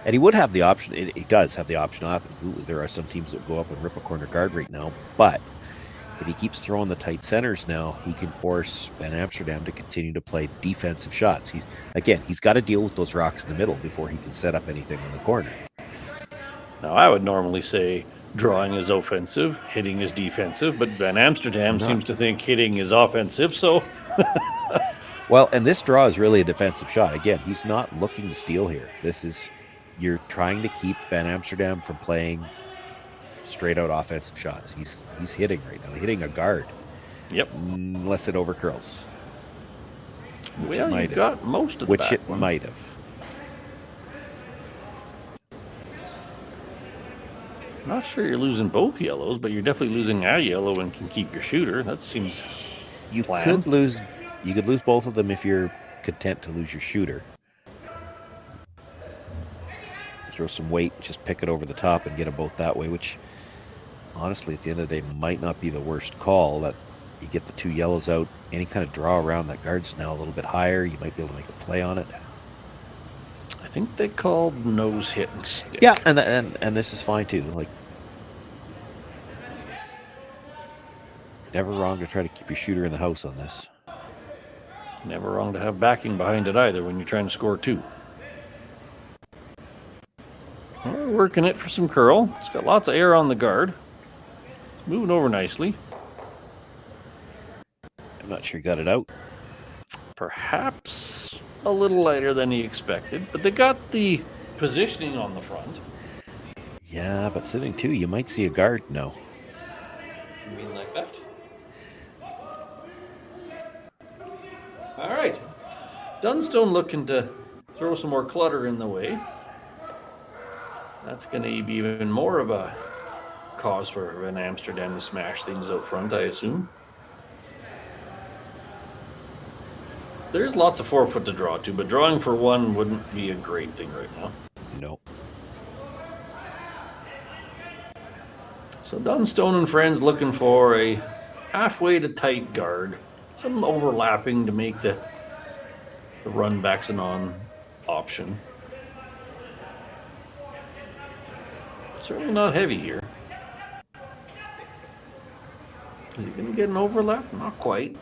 And he would have the option. He does have the option. Absolutely. There are some teams that go up and rip a corner guard right now. But if he keeps throwing the tight centers now, he can force Van Amsterdam to continue to play defensive shots. He's got to deal with those rocks in the middle before he can set up anything in the corner. Now, I would normally say drawing is offensive, hitting is defensive, but Van Amsterdam seems to think hitting is offensive, so... Well, and this draw is really a defensive shot. Again, he's not looking to steal here. You're trying to keep Van Amsterdam from playing straight out offensive shots. He's hitting right now, hitting a guard. Yep. Unless it overcurls. Well, you got most of the Which it might have. Not sure you're losing both yellows, but you're definitely losing a yellow and can keep your shooter. That seems You planned. could lose both of them if you're content to lose your shooter. Throw some weight, just pick it over the top and get them both that way, which honestly at the end of the day might not be the worst call. That you get the 2 yellows out, any kind of draw around that guard's now a little bit higher, you might be able to make a play on it. I think they called nose hit and stick. Yeah, and this is fine too. Like, never wrong to try to keep your shooter in the house on this. Never wrong to have backing behind it either when you're trying to score 2. We're working it for some curl. It's got lots of air on the guard. Moving over nicely. I'm not sure he got it out. Perhaps a little lighter than he expected, but they got the positioning on the front. Yeah, but sitting 2, you might see a guard now. You mean like that? All right. Dunstone looking to throw some more clutter in the way. That's going to be even more of a cause for Van Amsterdam to smash things out front, I assume. There's lots of 4-foot to draw to, but drawing for 1 wouldn't be a great thing right now. No. So Dunstone and friends looking for a halfway to tight guard. Some overlapping to make the run backs and on option. Certainly not heavy here. Is he going to get an overlap? Not quite.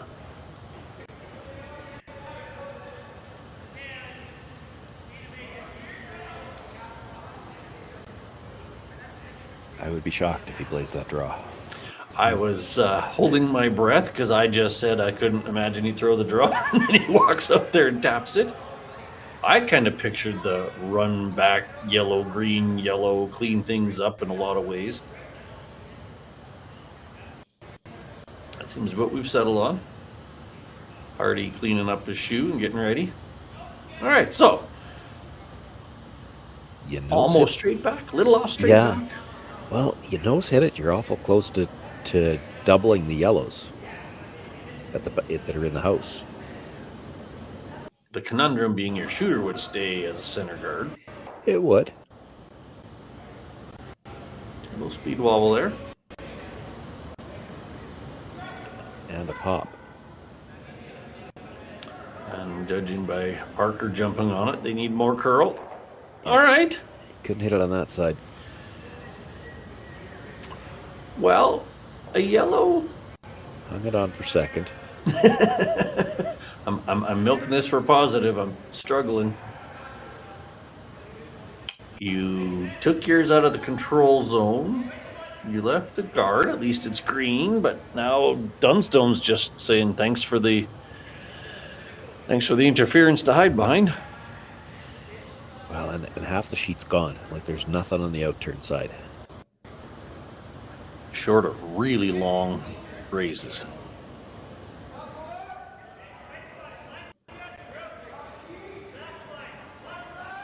I would be shocked if he plays that draw. I was holding my breath because I just said I couldn't imagine he'd throw the draw, and then he walks up there and taps it. I kind of pictured the run back, yellow, green, yellow, clean things up in a lot of ways. That seems what we've settled on. Hardy cleaning up his shoe and getting ready. All right, so almost straight back, little off straight back. Well, you nose hit it. You're awful close to doubling the yellows that are in the house. The conundrum being your shooter would stay as a center guard. It would. A little speed wobble there. And a pop. And judging by Parker jumping on it, they need more curl. All right. Couldn't hit it on that side. Well, a yellow. Hung it on for second. I'm milking this for positive. I'm struggling. You took yours out of the control zone. You left the guard. At least it's green. But now Dunstone's just saying thanks for the interference to hide behind. Well, and half the sheet's gone. Like there's nothing on the outturn side. Short of really long raises.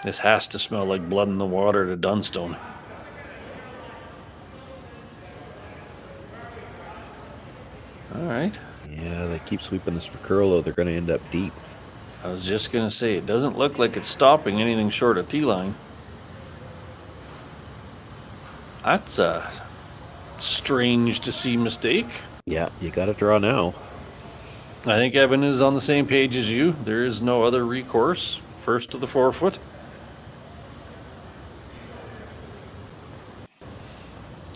This has to smell like blood in the water to Dunstone. All right. Yeah, they keep sweeping this for curl, though. They're going to end up deep. I was just going to say, it doesn't look like it's stopping anything short of T-line. That's a strange to see mistake. Yeah, you got to draw now. I think Evan is on the same page as you. There is no other recourse. First to the forefoot.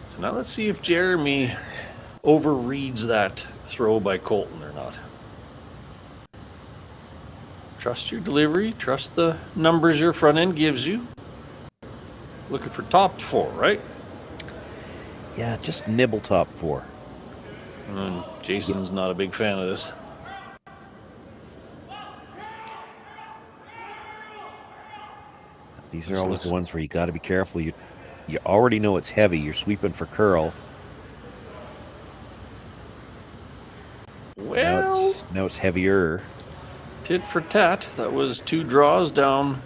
So now let's see if Jeremy overreads that throw by Colton or not. Trust your delivery. Trust the numbers your front end gives you. Looking for top 4, right? Yeah, just nibble top 4. And Jason's not a big fan of this. These are always the ones where you got to be careful. You already know it's heavy. You're sweeping for curl. Well, now it's heavier. Tit for tat. That was 2 draws down.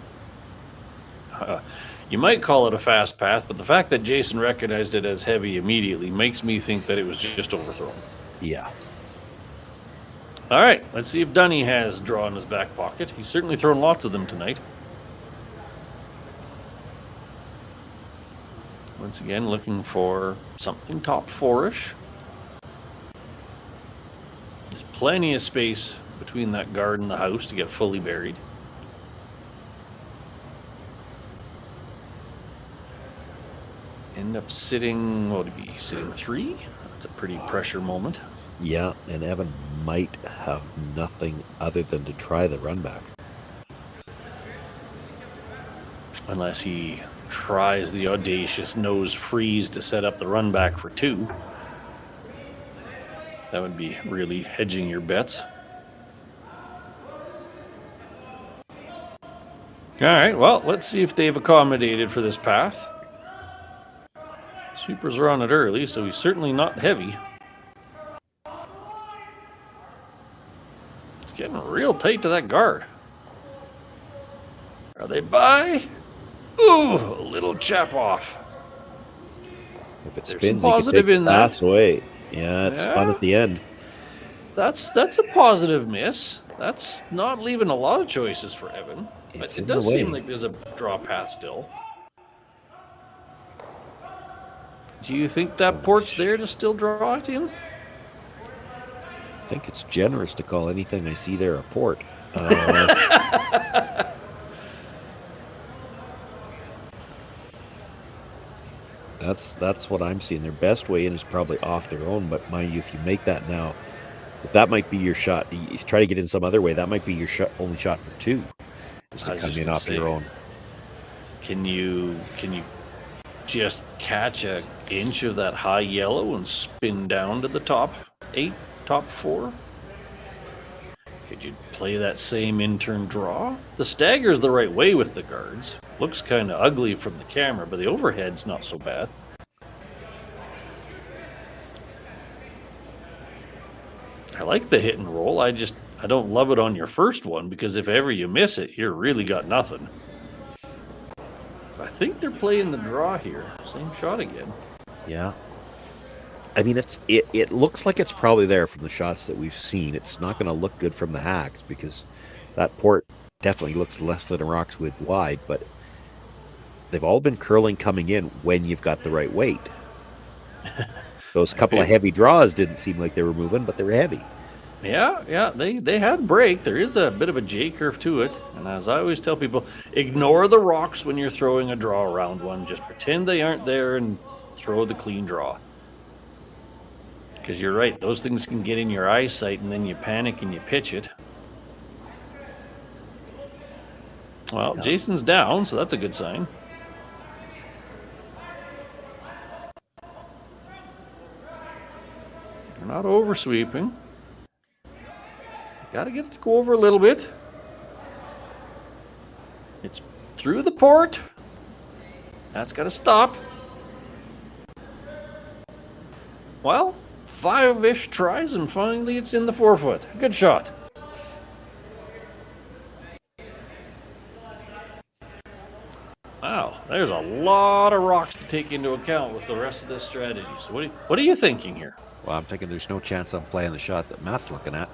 You might call it a fast path, but the fact that Jason recognized it as heavy immediately makes me think that it was just overthrown. Yeah. All right, let's see if Dunny has draw in his back pocket. He's certainly thrown lots of them tonight. Once again, looking for something top 4-ish. There's plenty of space between that guard and the house to get fully buried. End up sitting, what would it be, sitting 3? That's a pretty pressure moment. Yeah, and Evan might have nothing other than to try the run back. Unless he tries the audacious nose freeze to set up the run back for 2. That would be really hedging your bets. All right, well, let's see if they've accommodated for this path. Sweepers are on it early, so he's certainly not heavy. It's getting real tight to that guard. Are they by? Ooh, a little chap off. If it spins, you can take the pass away. Yeah, it's fun at the end. That's a positive miss. That's not leaving a lot of choices for Evan. But it does seem like there's a draw path still. Do you think that port's there to still draw it in? I think it's generous to call anything I see there a port. That's what I'm seeing. Their best way in is probably off their own, but mind you, if you make that now, that might be your shot. You try to get in some other way, that might be your only shot for 2, is to come in off your own. Can you just catch an inch of that high yellow and spin down to the top 8, top 4? Could you play that same in-turn draw? The stagger's the right way with the guards. Looks kind of ugly from the camera, but the overhead's not so bad. I like the hit and roll. I don't love it on your first one, because if ever you miss it, you really got nothing. I think they're playing the draw here. Same shot again. Yeah. I mean, it looks like it's probably there from the shots that we've seen. It's not going to look good from the hacks, because that port definitely looks less than a rock's width wide, but they've all been curling coming in when you've got the right weight. Those couple of heavy draws didn't seem like they were moving, but they were heavy. Yeah, they had break. There is a bit of a J curve to it. And as I always tell people, ignore the rocks when you're throwing a draw around one. Just pretend they aren't there and throw the clean draw. Because you're right, those things can get in your eyesight and then you panic and you pitch it. Well, Jason's down, so that's a good sign. You're not oversweeping. Got to get it to go over a little bit. It's through the port. That's got to stop. Well, 5-ish tries and finally it's in the 4-foot. Good shot. Wow, there's a lot of rocks to take into account with the rest of this strategy. So what are you thinking here? Well, I'm thinking there's no chance I'm playing the shot that Matt's looking at.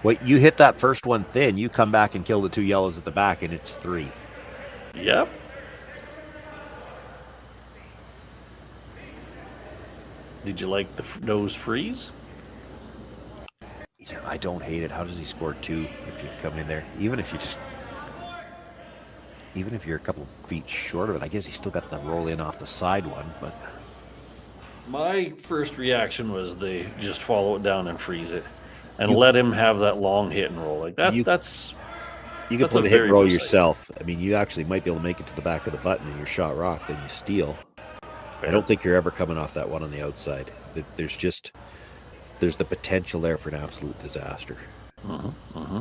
Wait, you hit that first one thin, you come back and kill the 2 yellows at the back, and it's 3. Yep. Did you like the nose freeze? Yeah, I don't hate it. How does he score 2 if you come in there? Even if you're a couple of feet short of it, I guess he still got the roll in off the side one, but... My first reaction was they just follow it down and freeze it and let him have that long hit and roll. Like that. You can play the hit and roll yourself. I mean, you actually might be able to make it to the back of the button and you're shot rock, then you steal. Fair. I don't think you're ever coming off that one on the outside. There's the potential there for an absolute disaster. I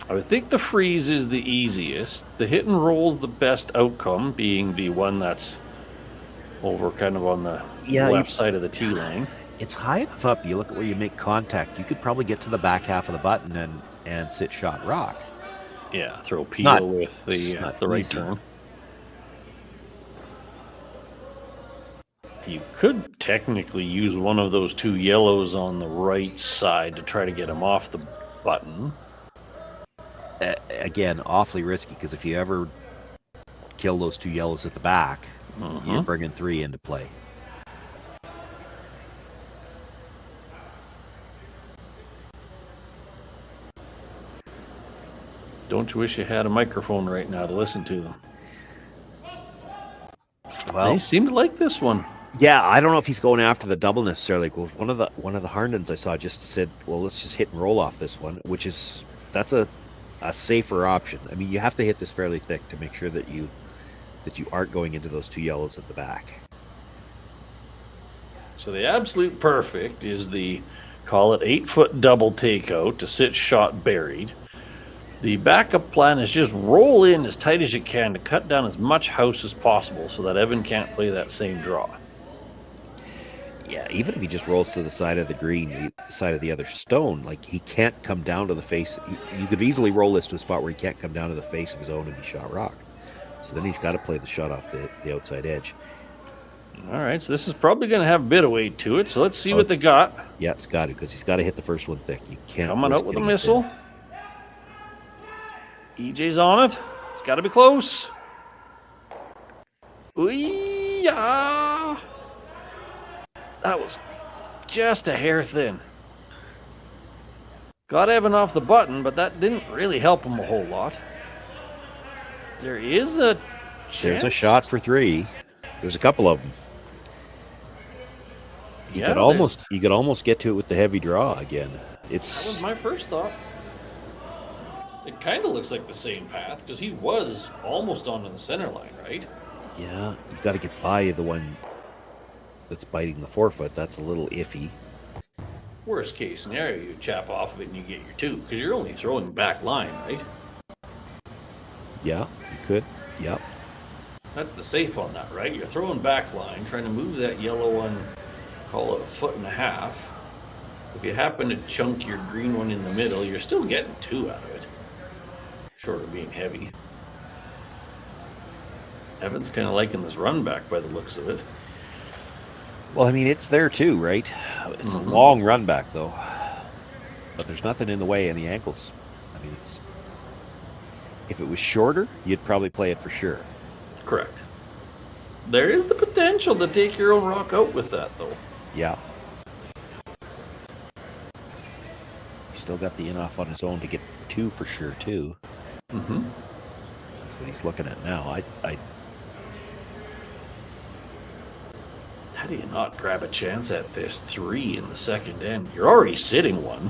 would think the freeze is the easiest. The hit and roll's the best outcome, being the one that's over kind of on the left side of the tee lane. It's high enough up. You look at where you make contact. You could probably get to the back half of the button and sit shot rock. Yeah, throw peel with the right turn. You could technically use one of those 2 yellows on the right side to try to get him off the button. Again, awfully risky, because if you ever kill those 2 yellows at the back, you're bringing 3 into play. Don't you wish you had a microphone right now to listen to them? Well, they seem to like this one. Yeah, I don't know if he's going after the double necessarily. One of the Harndens I saw just said, "Well, let's just hit and roll off this one," that's a safer option. I mean, you have to hit this fairly thick to make sure that you aren't going into those 2 yellows at the back. So the absolute perfect is call it 8-foot double takeout to sit shot buried. The backup plan is just roll in as tight as you can to cut down as much house as possible so that Evan can't play that same draw. Yeah, even if he just rolls to the side of the green, the side of the other stone, like he can't come down to the face. You could easily roll this to a spot where he can't come down to the face of his own and be shot rock. So then he's got to play the shot off the outside edge. All right, so this is probably going to have a bit of weight to it. So let's see what they got. Yeah, it's got to, because he's got to hit the first one thick. You can't. Coming out with a missile. EJ's on it. It's got to be close. Ooh-yah! That was just a hair thin. Got Evan off the button, but that didn't really help him a whole lot. There is a chance. There's a shot for 3. There's a couple of them. You could almost get to it with the heavy draw again. That was my first thought. It kind of looks like the same path because he was almost onto the center line, right? Yeah, you got to get by the one that's biting the 4-foot. That's a little iffy. Worst case scenario, you chap off of it and you get your 2 because you're only throwing back line, right? Yeah, you could. Yep. That's the safe on that, right? You're throwing back line, trying to move that yellow one, call it 1.5 feet. If you happen to chunk your green one in the middle, you're still getting 2 out of it. Short of being heavy. Evan's kind of liking this run back by the looks of it. Well, I mean, it's there too, right? It's a long run back, though. But there's nothing in the way, and the ankles. I mean, if it was shorter, you'd probably play it for sure. Correct. There is the potential to take your own rock out with that, though. Yeah. still got the in-off on his own to get 2 for sure, too. Mm-hmm. That's what he's looking at now. How do you not grab a chance at this 3 in the second end? You're already sitting 1.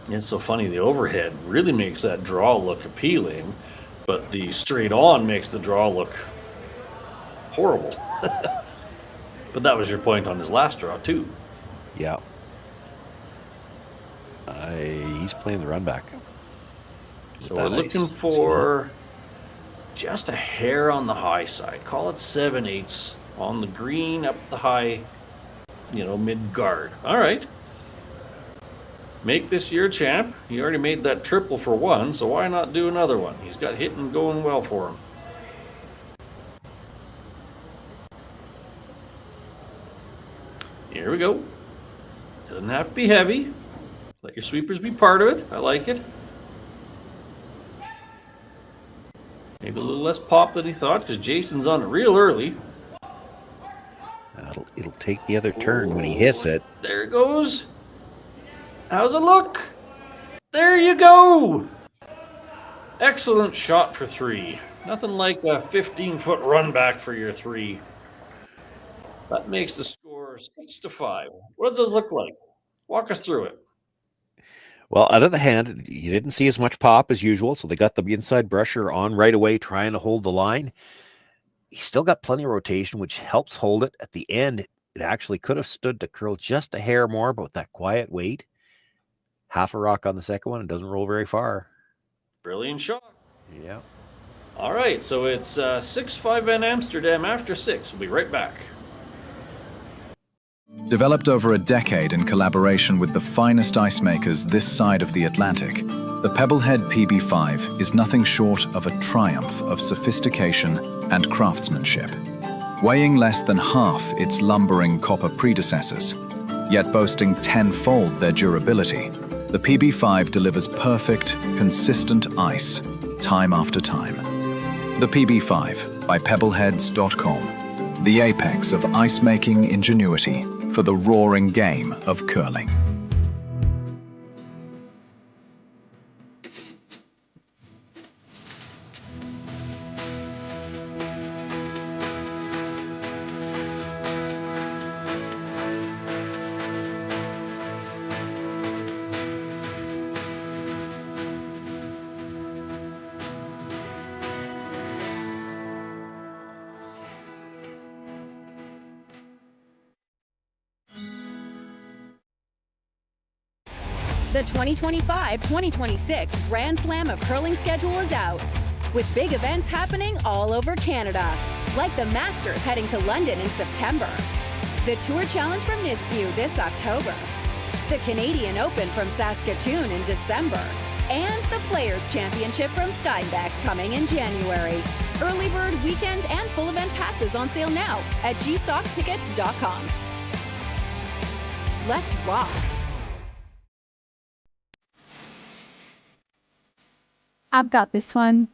It's so funny, the overhead really makes that draw look appealing, but the straight on makes the draw look horrible. But that was your point on his last draw, too. Yeah. He's playing the run back. So we're looking for just a hair on the high side. Call it 7/8 on the green, up the high, mid guard. All right. Make this your champ. He already made that triple for 1, so why not do another one? He's got hitting going well for him. Here we go. Doesn't have to be heavy. Let your sweepers be part of it. I like it. Maybe a little less pop than he thought, because Jason's on it real early. It'll take the other turn when he hits it. There it goes. How's it look? There you go. Excellent shot for 3. Nothing like a 15-foot run back for your 3. That makes the score 6-5. What does this look like? Walk us through it. Well, on the other hand, you didn't see as much pop as usual, so they got the inside brusher on right away, trying to hold the line. He still got plenty of rotation, which helps hold it. At the end, it actually could have stood to curl just a hair more, but with that quiet weight, half a rock on the second one, and doesn't roll very far. Brilliant shot. Yeah. All right, so it's 6-5 in Amsterdam after 6. We'll be right back. Developed over a decade in collaboration with the finest ice makers this side of the Atlantic, the Pebblehead PB5 is nothing short of a triumph of sophistication and craftsmanship. Weighing less than half its lumbering copper predecessors, yet boasting 10-fold their durability, the PB5 delivers perfect, consistent ice, time after time. The PB5 by Pebbleheads.com, the apex of ice-making ingenuity for the roaring game of curling. The 2025-2026 Grand Slam of Curling schedule is out, with big events happening all over Canada, like the Masters heading to London in September, the Tour Challenge from YNCU this October, the Canadian Open from Saskatoon in December, and the Players' Championship from Steinbach coming in January. Early bird weekend and full event passes on sale now at gsoctickets.com. Let's rock! I've got this one.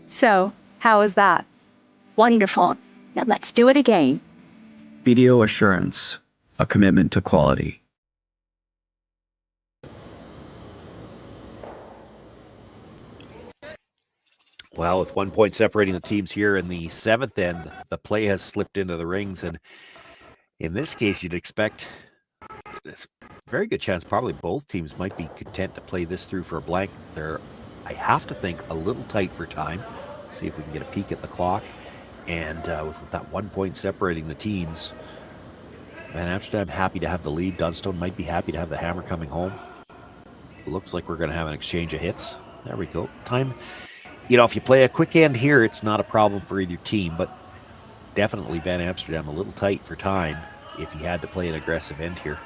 So, how was that? Wonderful. Now let's do it again. Video assurance, a commitment to quality. Well, with 1 point separating the teams here in the 7th end, the play has slipped into the rings. And in this case, you'd expect there's a very good chance probably both teams might be content to play this through for a blank. They're, I have to think, a little tight for time. See if we can get a peek at the clock. And with that 1 point separating the teams, Van Amsterdam happy to have the lead. Dunstone might be happy to have the hammer coming home. It looks like we're going to have an exchange of hits. There we go. Time. You know, if you play a quick end here, it's not a problem for either team, but definitely Van Amsterdam a little tight for time if he had to play an aggressive end here.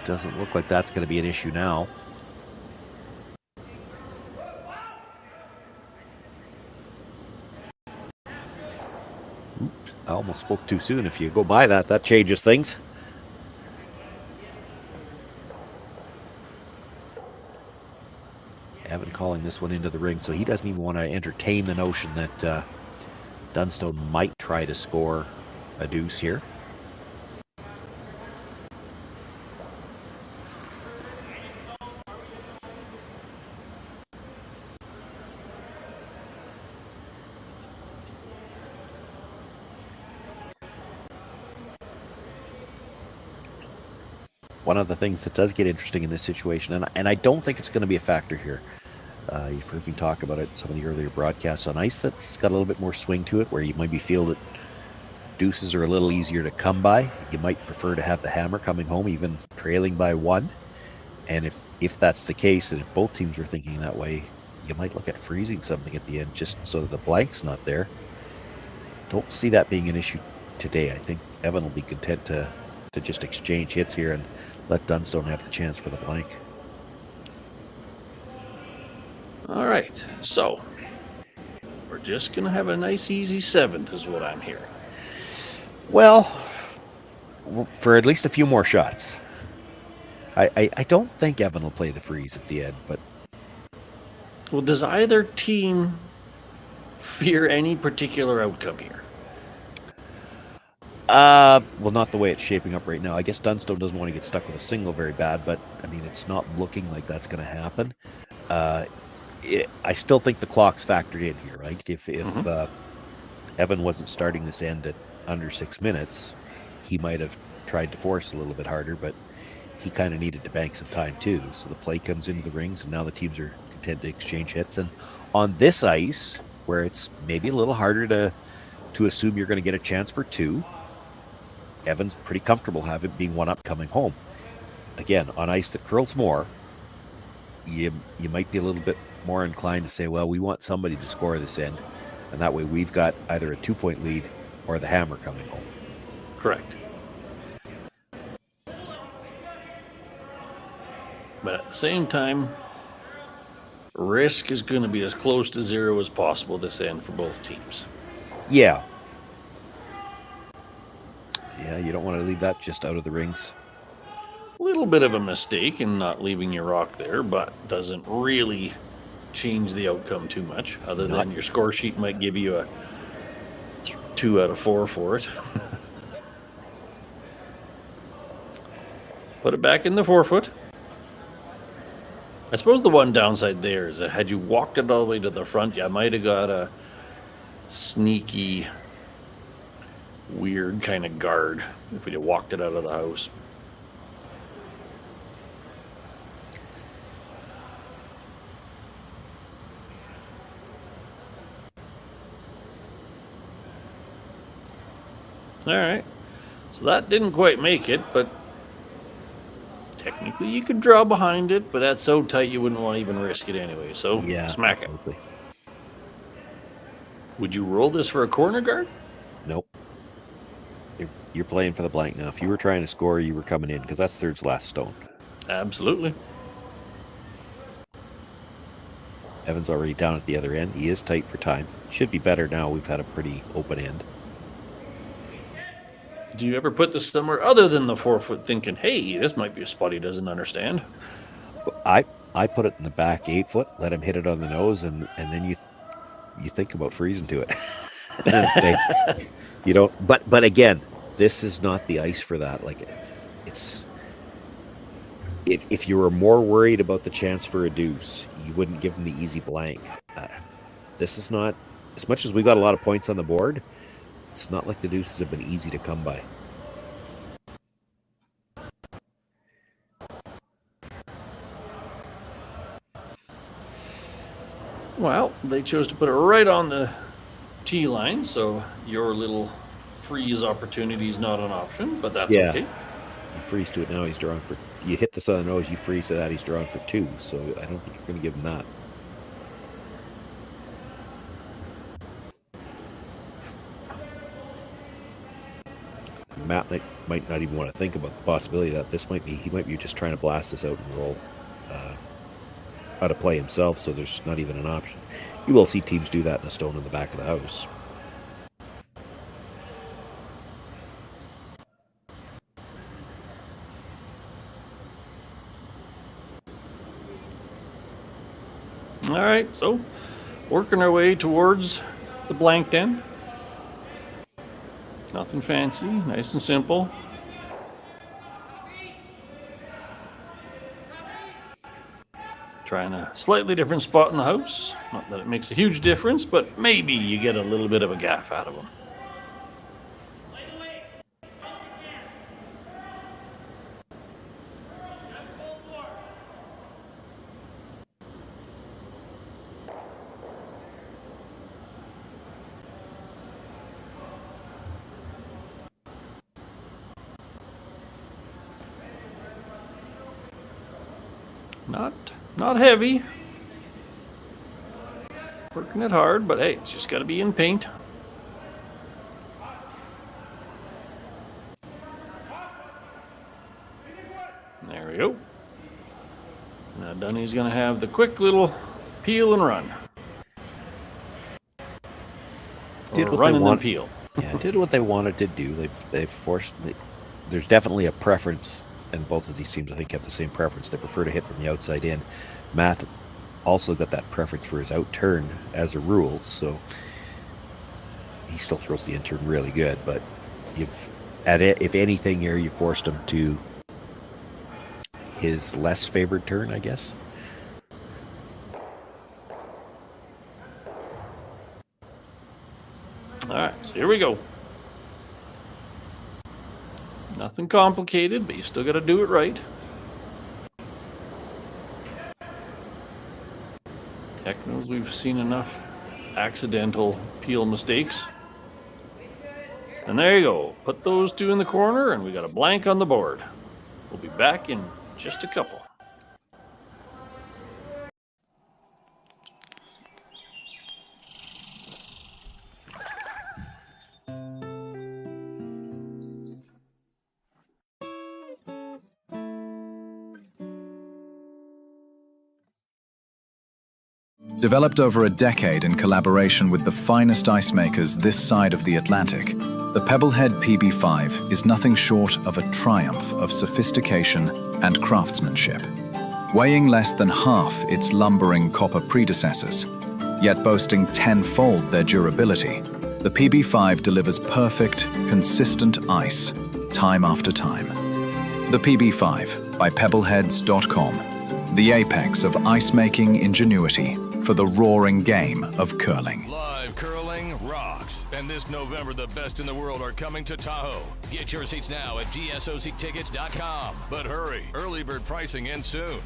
Doesn't look like that's going to be an issue now. Oops, I almost spoke too soon. If you go by that changes things. Evan calling this one into the ring, so he doesn't even want to entertain the notion that Dunstone might try to score a deuce here. One of the things that does get interesting in this situation, and I don't think it's going to be a factor here. You've heard me talk about it in some of the earlier broadcasts on ice that's got a little bit more swing to it, where you maybe feel that deuces are a little easier to come by. You might prefer to have the hammer coming home, even trailing by 1. And if that's the case, and if both teams are thinking that way, you might look at freezing something at the end just so the blank's not there. Don't see that being an issue today. I think Evan will be content to just exchange hits here and let Dunstone have the chance for the blank. All right, so we're just going to have a nice, easy 7th is what I'm hearing. Well, for at least a few more shots. I don't think Evan will play the freeze at the end, but... Well, does either team fear any particular outcome here? Well, not the way it's shaping up right now. I guess Dunstone doesn't want to get stuck with a single very bad, but, I mean, it's not looking like that's going to happen. I still think the clock's factored in here, right? If Evan wasn't starting this end at under 6 minutes, he might have tried to force a little bit harder, but he kind of needed to bank some time too. So the play comes into the rings, and now the teams are content to exchange hits. And on this ice, where it's maybe a little harder to assume you're going to get a chance for 2, Evan's pretty comfortable having being 1 up coming home. Again, on ice that curls more, you might be a little bit more inclined to say, well, we want somebody to score this end, and that way we've got either a 2-point lead or the hammer coming home. Correct. But at the same time, risk is going to be as close to 0 as possible this end for both teams. Yeah. Yeah, you don't want to leave that just out of the rings. A little bit of a mistake in not leaving your rock there, but doesn't really change the outcome too much, other than your score sheet might give you a 2 out of 4 for it. Put it back in the 4-foot. I suppose the one downside there is that had you walked it all the way to the front, you might have got a sneaky, weird kind of guard if we had walked it out of the house. All right, so that didn't quite make it, but technically you could draw behind it, but that's so tight you wouldn't want to even risk it anyway, so yeah, smack it. Absolutely. Would you roll this for a corner guard? Nope. You're playing for the blank now. If you were trying to score, you were coming in, because that's third's last stone. Absolutely. Evan's already down at the other end. He is tight for time. Should be better now. We've had a pretty open end. Do you ever put this somewhere other than the 4-foot thinking, hey, this might be a spot he doesn't understand? I put it in the back 8-foot, let him hit it on the nose, and then you think about freezing to it. You don't. But again, this is not the ice for that. Like, it's if you were more worried about the chance for a deuce, you wouldn't give him the easy blank. This is not, as much as we got a lot of points on the board, it's not like the deuces have been easy to come by. Well, they chose to put it right on the tee line, so your little freeze opportunity is not an option, but that's okay. You freeze to it now, he's drawing for... You hit this on the nose, you freeze to that, he's drawing for 2, so I don't think you're going to give him that. Matt might not even want to think about the possibility that he might be just trying to blast this out and roll out of play himself, so there's not even an option. You will see teams do that in a stone in the back of the house. All right, so working our way towards the blanked end. Nothing fancy, nice and simple. Trying a slightly different spot in the house. Not that it makes a huge difference, but maybe you get a little bit of a gaff out of them. Not heavy. Working it hard, but hey, it's just got to be in paint. There we go. Now Dunny's going to have the quick little peel and run. Did what run they and want, then peel. Yeah, did what they wanted to do. They've forced. There's definitely a preference, and both of these teams, I think, have the same preference. They prefer to hit from the outside in. Matt also got that preference for his out turn as a rule, so he still throws the in turn really good. But if anything here, you forced him to his less favored turn, I guess. All right, so here we go. Nothing complicated, but you still got to do it right. Heck knows we've seen enough accidental peel mistakes. And there you go. Put those two in the corner, and we got a blank on the board. We'll be back in just a couple. Developed over a decade in collaboration with the finest ice makers this side of the Atlantic, the Pebblehead PB5 is nothing short of a triumph of sophistication and craftsmanship. Weighing less than half its lumbering copper predecessors, yet boasting tenfold their durability, the PB5 delivers perfect, consistent ice, time after time. The PB5 by Pebbleheads.com, the apex of ice-making ingenuity for the roaring game of curling. Live curling rocks. And this November, the best in the world are coming to Tahoe. Get your seats now at gsoctickets.com. But hurry, early bird pricing ends soon.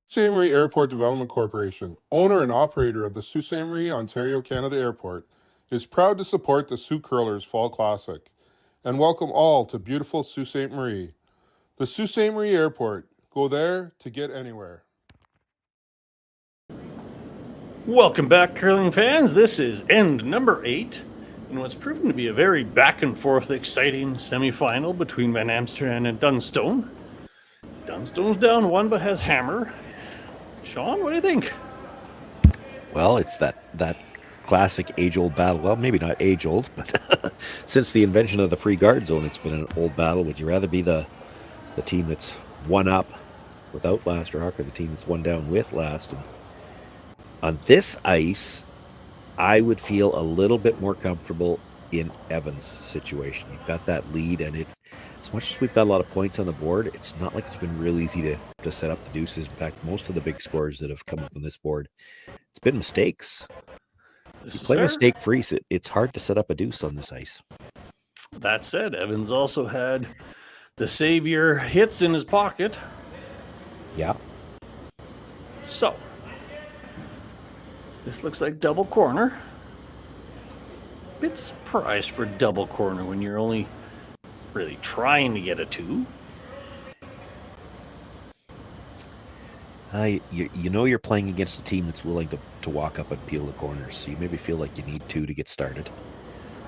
Ste.Marie Airport Development Corporation, owner and operator of the Ste.Marie, Ontario, Canada Airport, is proud to support the Sioux Curlers Fall Classic and welcome all to beautiful Sault Ste. Marie. The Sault Ste. Marie Airport. Go there to get anywhere. Welcome back, curling fans. This is end number 8 in what's proven to be a very back and forth exciting semifinal between Van Amsterdam and Dunstone. Dunstone's down 1 but has hammer. Sean, what do you think? Well, it's that classic age-old battle. Well, maybe not age-old, but since the invention of the free guard zone, it's been an old battle. Would you rather be the team that's one up without last rock or the team that's one down with last? And on this ice, I would feel a little bit more comfortable in Evan's situation. You've got that lead, and as much as we've got a lot of points on the board, it's not like it's been real easy to set up the deuces. In fact, most of the big scores that have come up on this board, it's been mistakes. If you play mistake free, it's hard to set up a deuce on this ice. That said, Evans also had the savior hits in his pocket. Yeah. So, this looks like double corner. Bit surprised for double corner when you're only really trying to get a 2. You know you're playing against a team that's willing to walk up and peel the corners, so you maybe feel like you need 2 to get started.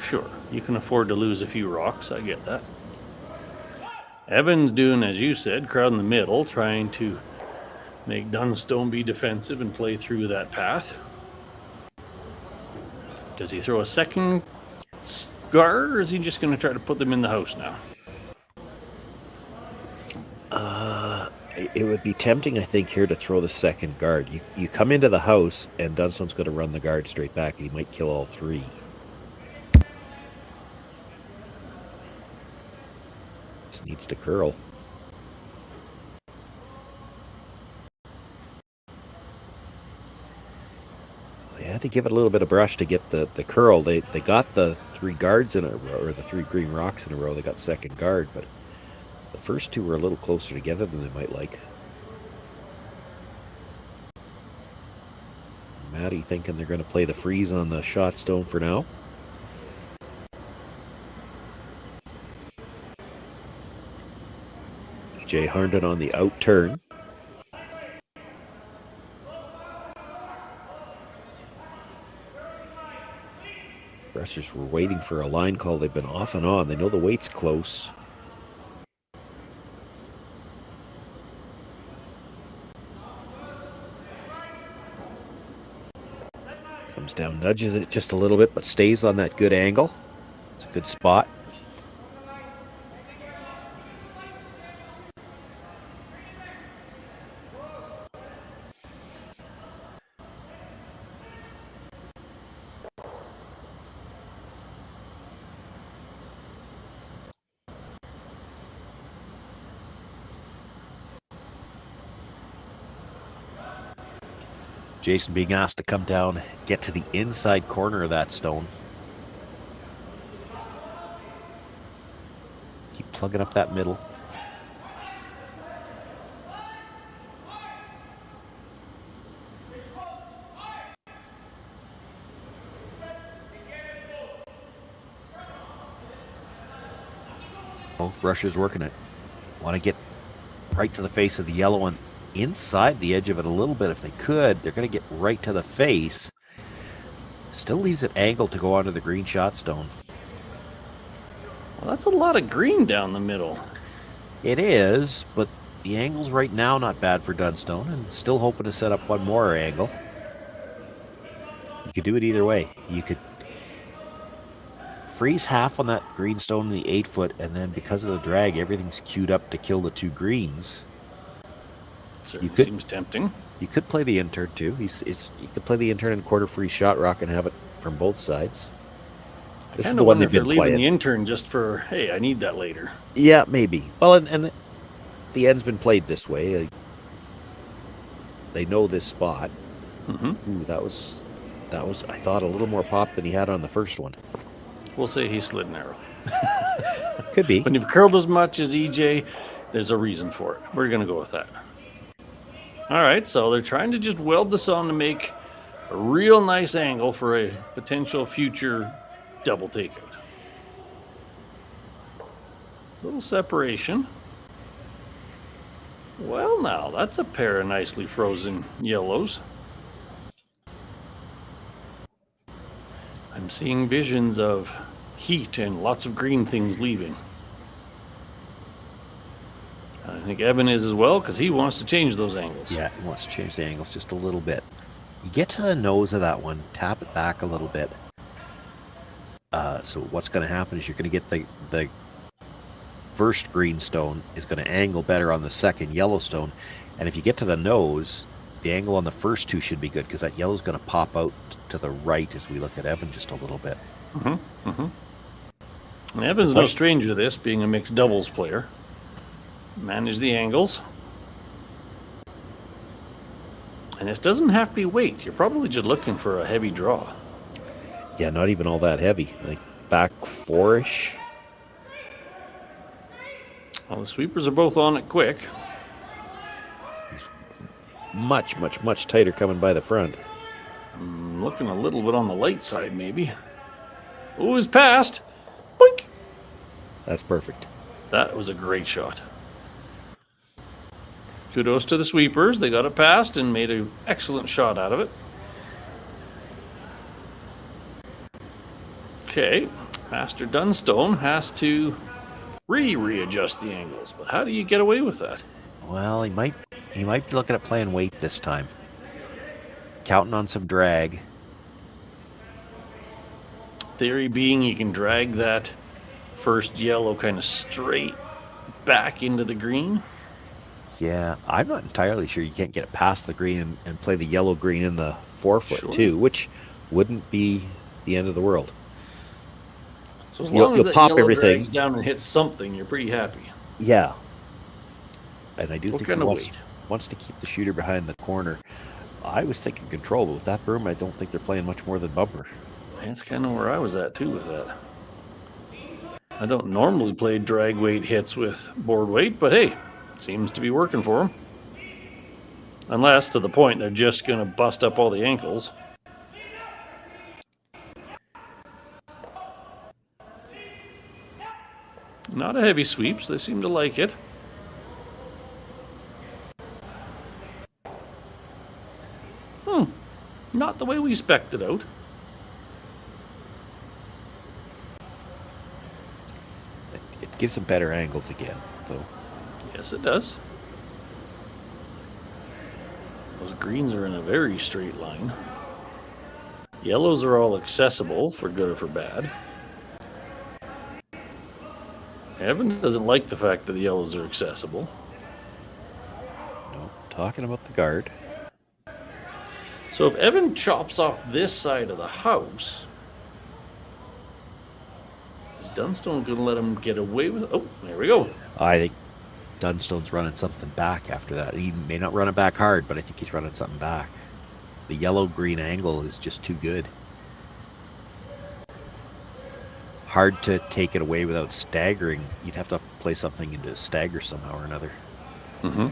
Sure, you can afford to lose a few rocks, I get that. Evans doing, as you said, crowd in the middle, trying to make Dunstone be defensive and play through that path. Does he throw a second guard, or is he just going to try to put them in the house now? It would be tempting, I think, here to throw the second guard. You come into the house, and Dunstone's going to run the guard straight back, and he might kill all 3. Just needs to curl. They had to give it a little bit of brush to get the curl. They got the 3 guards in a row, or the 3 green rocks in a row. They got second guard, but the first 2 were a little closer together than they might like. Maddie thinking they're going to play the freeze on the shot stone for now. EJ Harnden on the out turn. Rushers were waiting for a line call. They've been off and on. They know the weight's close. Comes down, nudges it just a little bit, but stays on that good angle. It's a good spot. Jason being asked to come down, get to the inside corner of that stone. Keep plugging up that middle. Both brushes working it. Want to get right to the face of the yellow one. Inside the edge of it a little bit if they could. They're going to get right to the face. Still leaves it angled to go onto the green shot stone. Well, that's a lot of green down the middle. It is, but the angle's right now not bad for Dunstone, and still hoping to set up one more angle. You could do it either way. You could freeze half on that green stone in the 8-foot, and then because of the drag, everything's queued up to kill the 2 greens. Seems tempting. You could play the intern too. You could play the intern and quarter free shot rock and have it from both sides. This is the one they've been playing. Leaving the intern just for, hey, I need that later. Yeah, maybe. Well, and the end's been played this way. They know this spot. Mm-hmm. Ooh, that was I thought a little more pop than he had on the first one. We'll say he slid an arrow. Could be. When you've curled as much as EJ, there's a reason for it. We're going to go with that. All right, so they're trying to just weld this on to make a real nice angle for a potential future double takeout. Little separation. Well, now, that's a pair of nicely frozen yellows. I'm seeing visions of heat and lots of green things leaving. I think Evan is as well, because he wants to change those angles. Yeah, he wants to change the angles just a little bit. You get to the nose of that one, tap it back a little bit. So what's going to happen is you're going to get the first green stone is going to angle better on the second yellow stone. And if you get to the nose, the angle on the first 2 should be good, because that yellow is going to pop out to the right as we look at Evan just a little bit. Mm-hmm. Mm-hmm. And Evan's no stranger to this, being a mixed doubles player. Manage the angles. And this doesn't have to be weight. You're probably just looking for a heavy draw. Yeah, not even all that heavy. Like back 4-ish. Well, the sweepers are both on it quick. Much, much, much tighter coming by the front. Looking a little bit on the light side, maybe. Oh, he's passed. Boink. That's perfect. That was a great shot. Kudos to the sweepers. They got it past and made an excellent shot out of it. Okay, Master Dunstone has to readjust the angles, but how do you get away with that? Well, he might be looking at playing weight this time. Counting on some drag. Theory being you can drag that first yellow kind of straight back into the green. Yeah, I'm not entirely sure you can't get it past the green and play the yellow green in the 4-foot too, which wouldn't be the end of the world. So as long as that pop yellow everything drags down and hits something, you're pretty happy. Yeah. And I do think kind he of wants to keep the shooter behind the corner. I was thinking control, but with that broom, I don't think they're playing much more than bumper. That's kind of where I was at too with that. I don't normally play drag weight hits with board weight, but hey, seems to be working for them. Unless to the point they're just going to bust up all the ankles. Not a heavy sweep, so they seem to like it. Not the way we spec'd it out. It gives them better angles again, though. Yes, it does. Those greens are in a very straight line. Yellows are all accessible, for good or for bad. Evan doesn't like the fact that the yellows are accessible. No, talking about the guard. So if Evan chops off this side of the house, is Dunstone going to let him get away with it? Oh, there we go. I think Dunstone's running something back after that. He may not run it back hard, but I think he's running something back. The yellow-green angle is just too good. Hard to take it away without staggering. You'd have to play something into stagger somehow or another. Mm-hmm.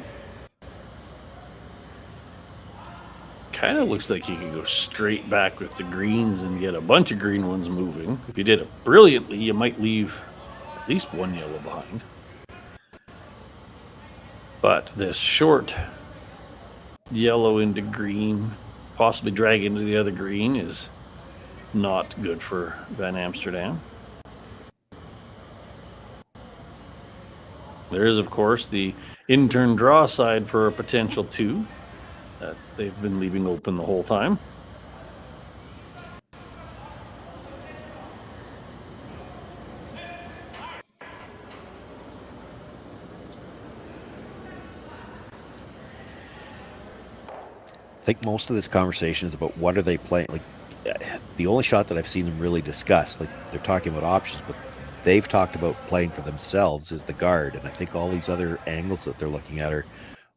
Kind of looks like you could go straight back with the greens and get a bunch of green ones moving. If you did it brilliantly, you might leave at least one yellow behind. But this short yellow into green, possibly drag into the other green, is not good for Van Amsterdam. There is, of course, the in-turn draw side for a potential 2 that they've been leaving open the whole time. I think most of this conversation is about what are they playing. Like, the only shot that I've seen them really discuss, like they're talking about options, but they've talked about playing for themselves is the guard. And I think all these other angles that they're looking at are,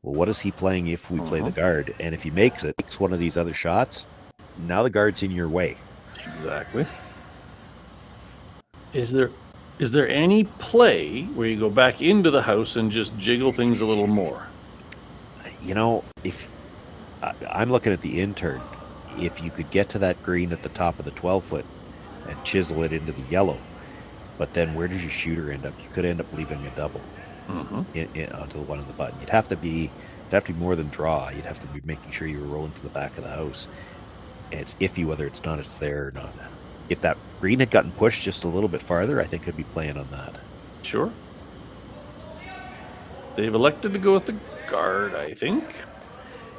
well, what is he playing if we play the guard? And if he makes one of these other shots, now the guard's in your way. Exactly. Is there any play where you go back into the house and just jiggle things a little more? You know, if I'm looking at the in-turn, if you could get to that green at the top of the 12-foot and chisel it into the yellow, but then where does your shooter end up? You could end up leaving a double onto the one in the button. It'd have to be more than draw. You'd have to be making sure you were rolling to the back of the house. And it's iffy whether it's there or not. If that green had gotten pushed just a little bit farther, I think I'd be playing on that. Sure. They've elected to go with the guard, I think.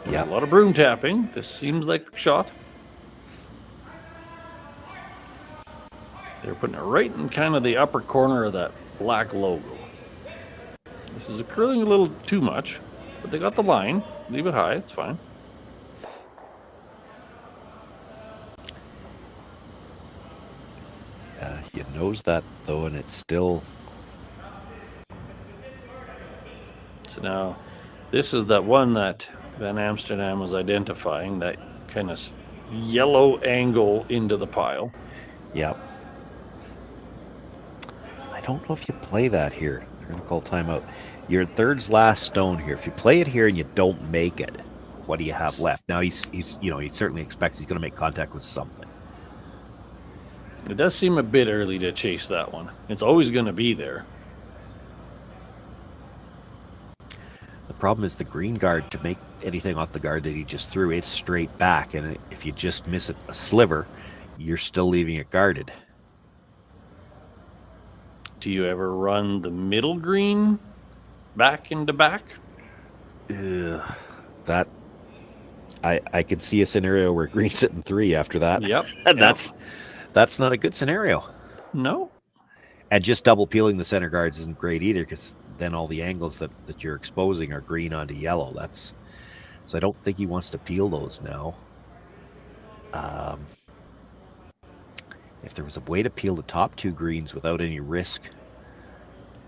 Yeah. A lot of broom tapping. This seems like the shot. They're putting it right in kind of the upper corner of that black logo. This is curling a little too much, but they got the line. Leave it high, it's fine. Yeah, he knows that though, and it's still. So now, this is that one that Van Amsterdam was identifying, that kind of yellow angle into the pile. Yep. I don't know if you play that here. They're We're going to call timeout. Your third's last stone here. If you play it here and you don't make it, what do you have left? Now he's he certainly expects he's going to make contact with something. It does seem a bit early to chase that one. It's always going to be there. The problem is the green guard, to make anything off the guard that he just threw, it's straight back. And if you just miss it a sliver, you're still leaving it guarded. Do you ever run the middle green back into back? That I could see a scenario where green's sitting 3 after that. Yep. And that's not a good scenario. No. And just double peeling the center guards isn't great either, because then all the angles that you're exposing are green onto yellow. So I don't think he wants to peel those now. If there was a way to peel the top 2 greens without any risk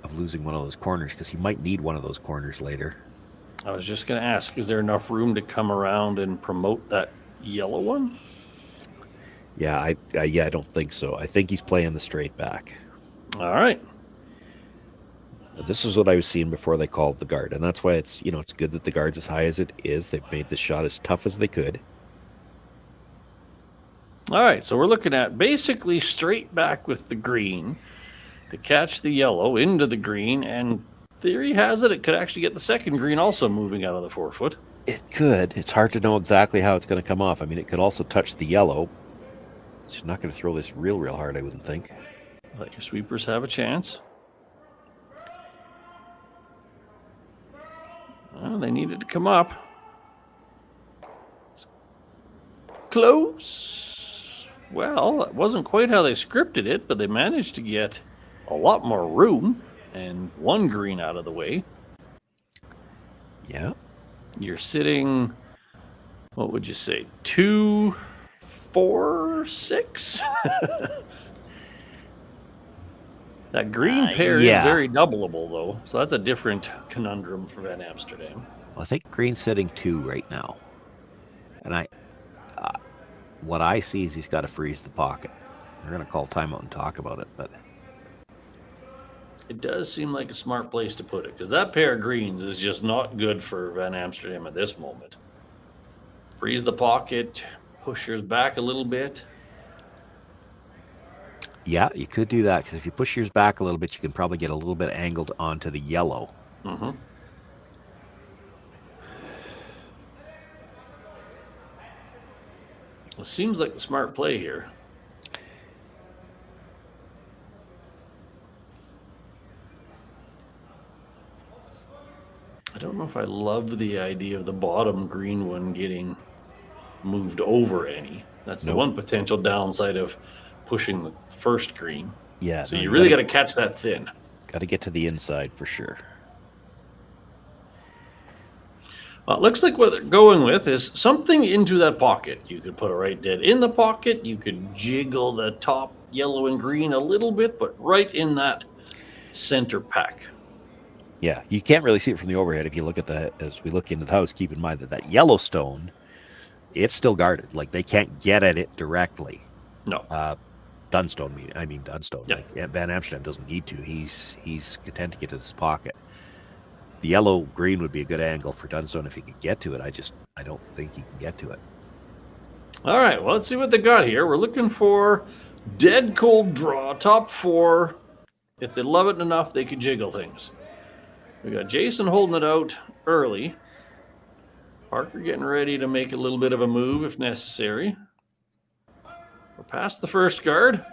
of losing one of those corners, because he might need one of those corners later. I was just going to ask, is there enough room to come around and promote that yellow one? Yeah, I don't think so. I think he's playing the straight back. All right. This is what I was seeing before they called the guard, and that's why it's good that the guard's as high as it is. They've made the shot as tough as they could. All right, so we're looking at basically straight back with the green to catch the yellow into the green, and theory has it could actually get the second green also moving out of the 4-foot. It could. It's hard to know exactly how it's going to come off. I mean, it could also touch the yellow. It's not going to throw this real hard, I wouldn't think. Let your sweepers have a chance. Well, they needed to come up. Close. Well, it wasn't quite how they scripted it, but they managed to get a lot more room and one green out of the way. Yeah. You're sitting, what would you say, 2, 4, 6? That green pair is very doubleable, though. So that's a different conundrum for Van Amsterdam. Well, I think green's sitting 2 right now. And what I see is he's got to freeze the pocket. They're going to call timeout and talk about it, but it does seem like a smart place to put it, because that pair of greens is just not good for Van Amsterdam at this moment. Freeze the pocket, push yours back a little bit. Yeah, you could do that, because if you push yours back a little bit, you can probably get a little bit angled onto the yellow. Mm-hmm. It seems like the smart play here. I don't know if I love the idea of the bottom green one getting moved over any. That's the one potential downside of pushing the first green. Yeah. So you really got to catch that thin. Got to get to the inside for sure. Well, it looks like what they're going with is something into that pocket. You could put a right dead in the pocket. You could jiggle the top yellow and green a little bit, but right in that center pack. Yeah, you can't really see it from the overhead if you look at as we look into the house. Keep in mind that yellow stone, it's still guarded. Like, they can't get at it directly. No. Dunstone. Yeah. Like, Van Amsterdam doesn't need to. He's content to get to this pocket. The yellow green would be a good angle for Dunstone if he could get to it. I don't think he can get to it. All right, well, let's see what they got here. We're looking for dead cold draw, top 4. If they love it enough, they could jiggle things. We got Jason holding it out early. Parker getting ready to make a little bit of a move if necessary. We're past the first guard.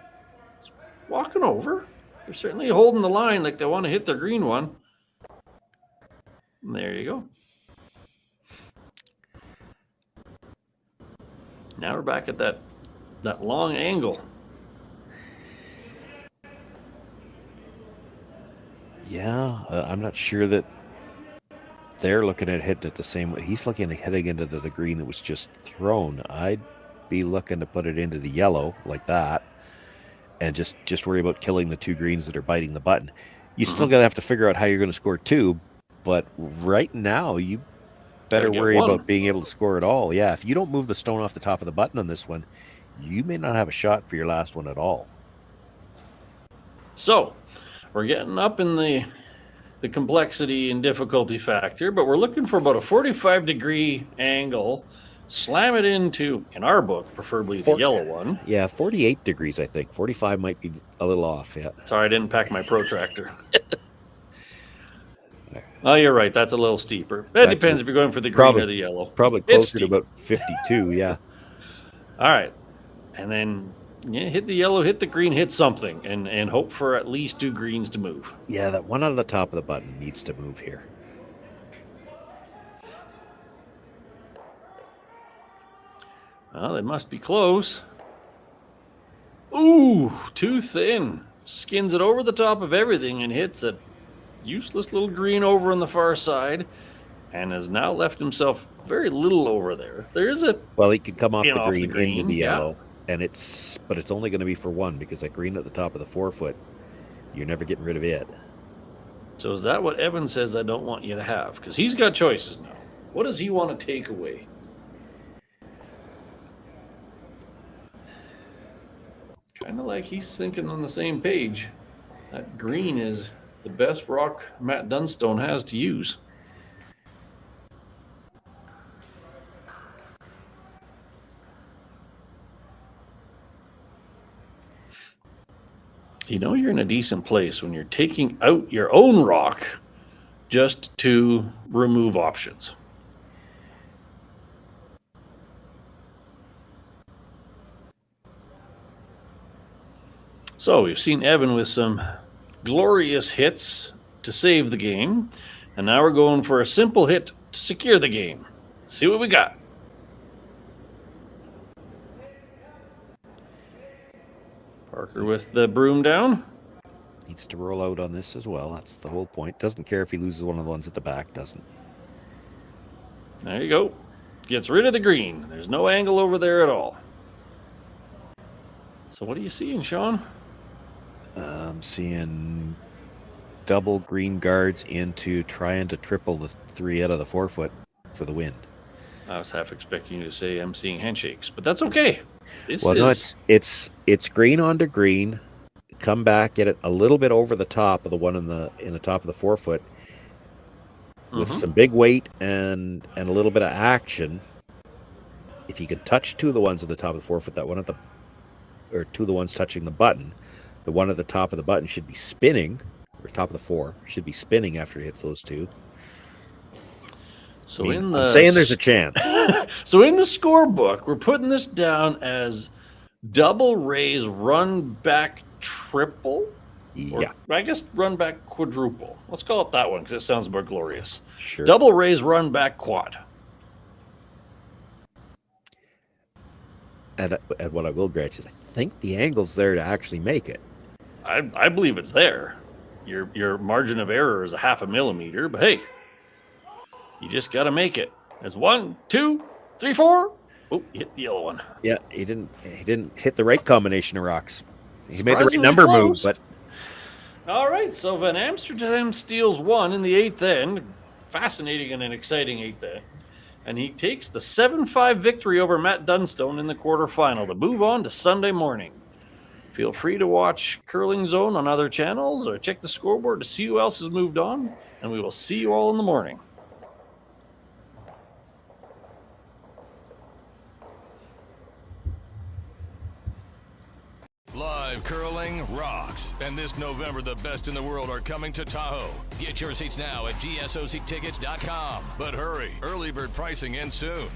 It's walking over. They're certainly holding the line like they want to hit their green one. And there you go. Now we're back at that long angle. Yeah, I'm not sure that they're looking at hitting it the same way. He's looking at heading into the green that was just thrown. I'd be looking to put it into the yellow like that and just worry about killing the 2 greens that are biting the button. You still got to have to figure out how you're going to score 2, but right now you better worry about being able to score it all. Yeah, if you don't move the stone off the top of the button on this one, you may not have a shot for your last one at all. So, we're getting up in the the complexity and difficulty factor, but we're looking for about a 45-degree angle. Slam it into, in our book, preferably the yellow one. Yeah, 48 degrees, I think. 45 might be a little off, yeah. Sorry, I didn't pack my protractor. Oh, you're right. That's a little steeper. It depends if you're going for the green or the yellow. Probably closer to about 52, yeah. All right. And then hit the yellow, hit the green, hit something, and hope for at least 2 greens to move. Yeah, that one on the top of the button needs to move here. Well, they must be close. Ooh, too thin. Skins it over the top of everything and hits a useless little green over on the far side, and has now left himself very little over there. There is a he can come off the green into the yeah. yellow, and but it's only going to be for 1 because that green at the top of the 4-foot, you're never getting rid of it. So is that what Evan says I don't want you to have? Because he's got choices now. What does he want to take away? Kind of like he's thinking on the same page. That green is the best rock Matt Dunstone has to use. You know you're in a decent place when you're taking out your own rock just to remove options. So we've seen Evan with some glorious hits to save the game, and now we're going for a simple hit to secure the game. Let's see what we got. Parker with the broom down. Needs to roll out on this as well. That's the whole point. Doesn't care if he loses one of the ones at the back. Doesn't. There you go. Gets rid of the green. There's no angle over there at all. So what are you seeing, Sean? I'm seeing double green guards into trying to triple the 3 out of the 4-foot for the win. I was half expecting you to say I'm seeing handshakes, but that's okay. No, it's green onto green. Come back, get it a little bit over the top of the one in the top of the 4-foot with some big weight and a little bit of action. If you can touch 2 of the ones at the top of the 4-foot, that one at the or 2 of the ones touching the button, the one at the top of the button should be spinning, or top of the 4 should be spinning after he hits those 2. So I'm saying there's a chance. So in the scorebook, we're putting this down as double raise run back triple. Yeah. Or I guess run back quadruple. Let's call it that one because it sounds more glorious. Sure. Double raise run back quad. And what I will grant is I think the angle's there to actually make it. I believe it's there. Your margin of error is a 0.5 millimeter, but hey, you just got to make it. There's 1, 2, 3, 4. Oh, you hit the yellow one. Yeah, he didn't hit the right combination of rocks. He made the right number move, but all right. So Van Amsterdam steals 1 in the 8th end. Fascinating and an exciting 8th end. And he takes the 7-5 victory over Matt Dunstone in the quarterfinal to move on to Sunday morning. Feel free to watch Curling Zone on other channels or check the scoreboard to see who else has moved on. And we will see you all in the morning. Live curling rocks. And this November, the best in the world are coming to Tahoe. Get your seats now at gsoctickets.com. But hurry, early bird pricing ends soon.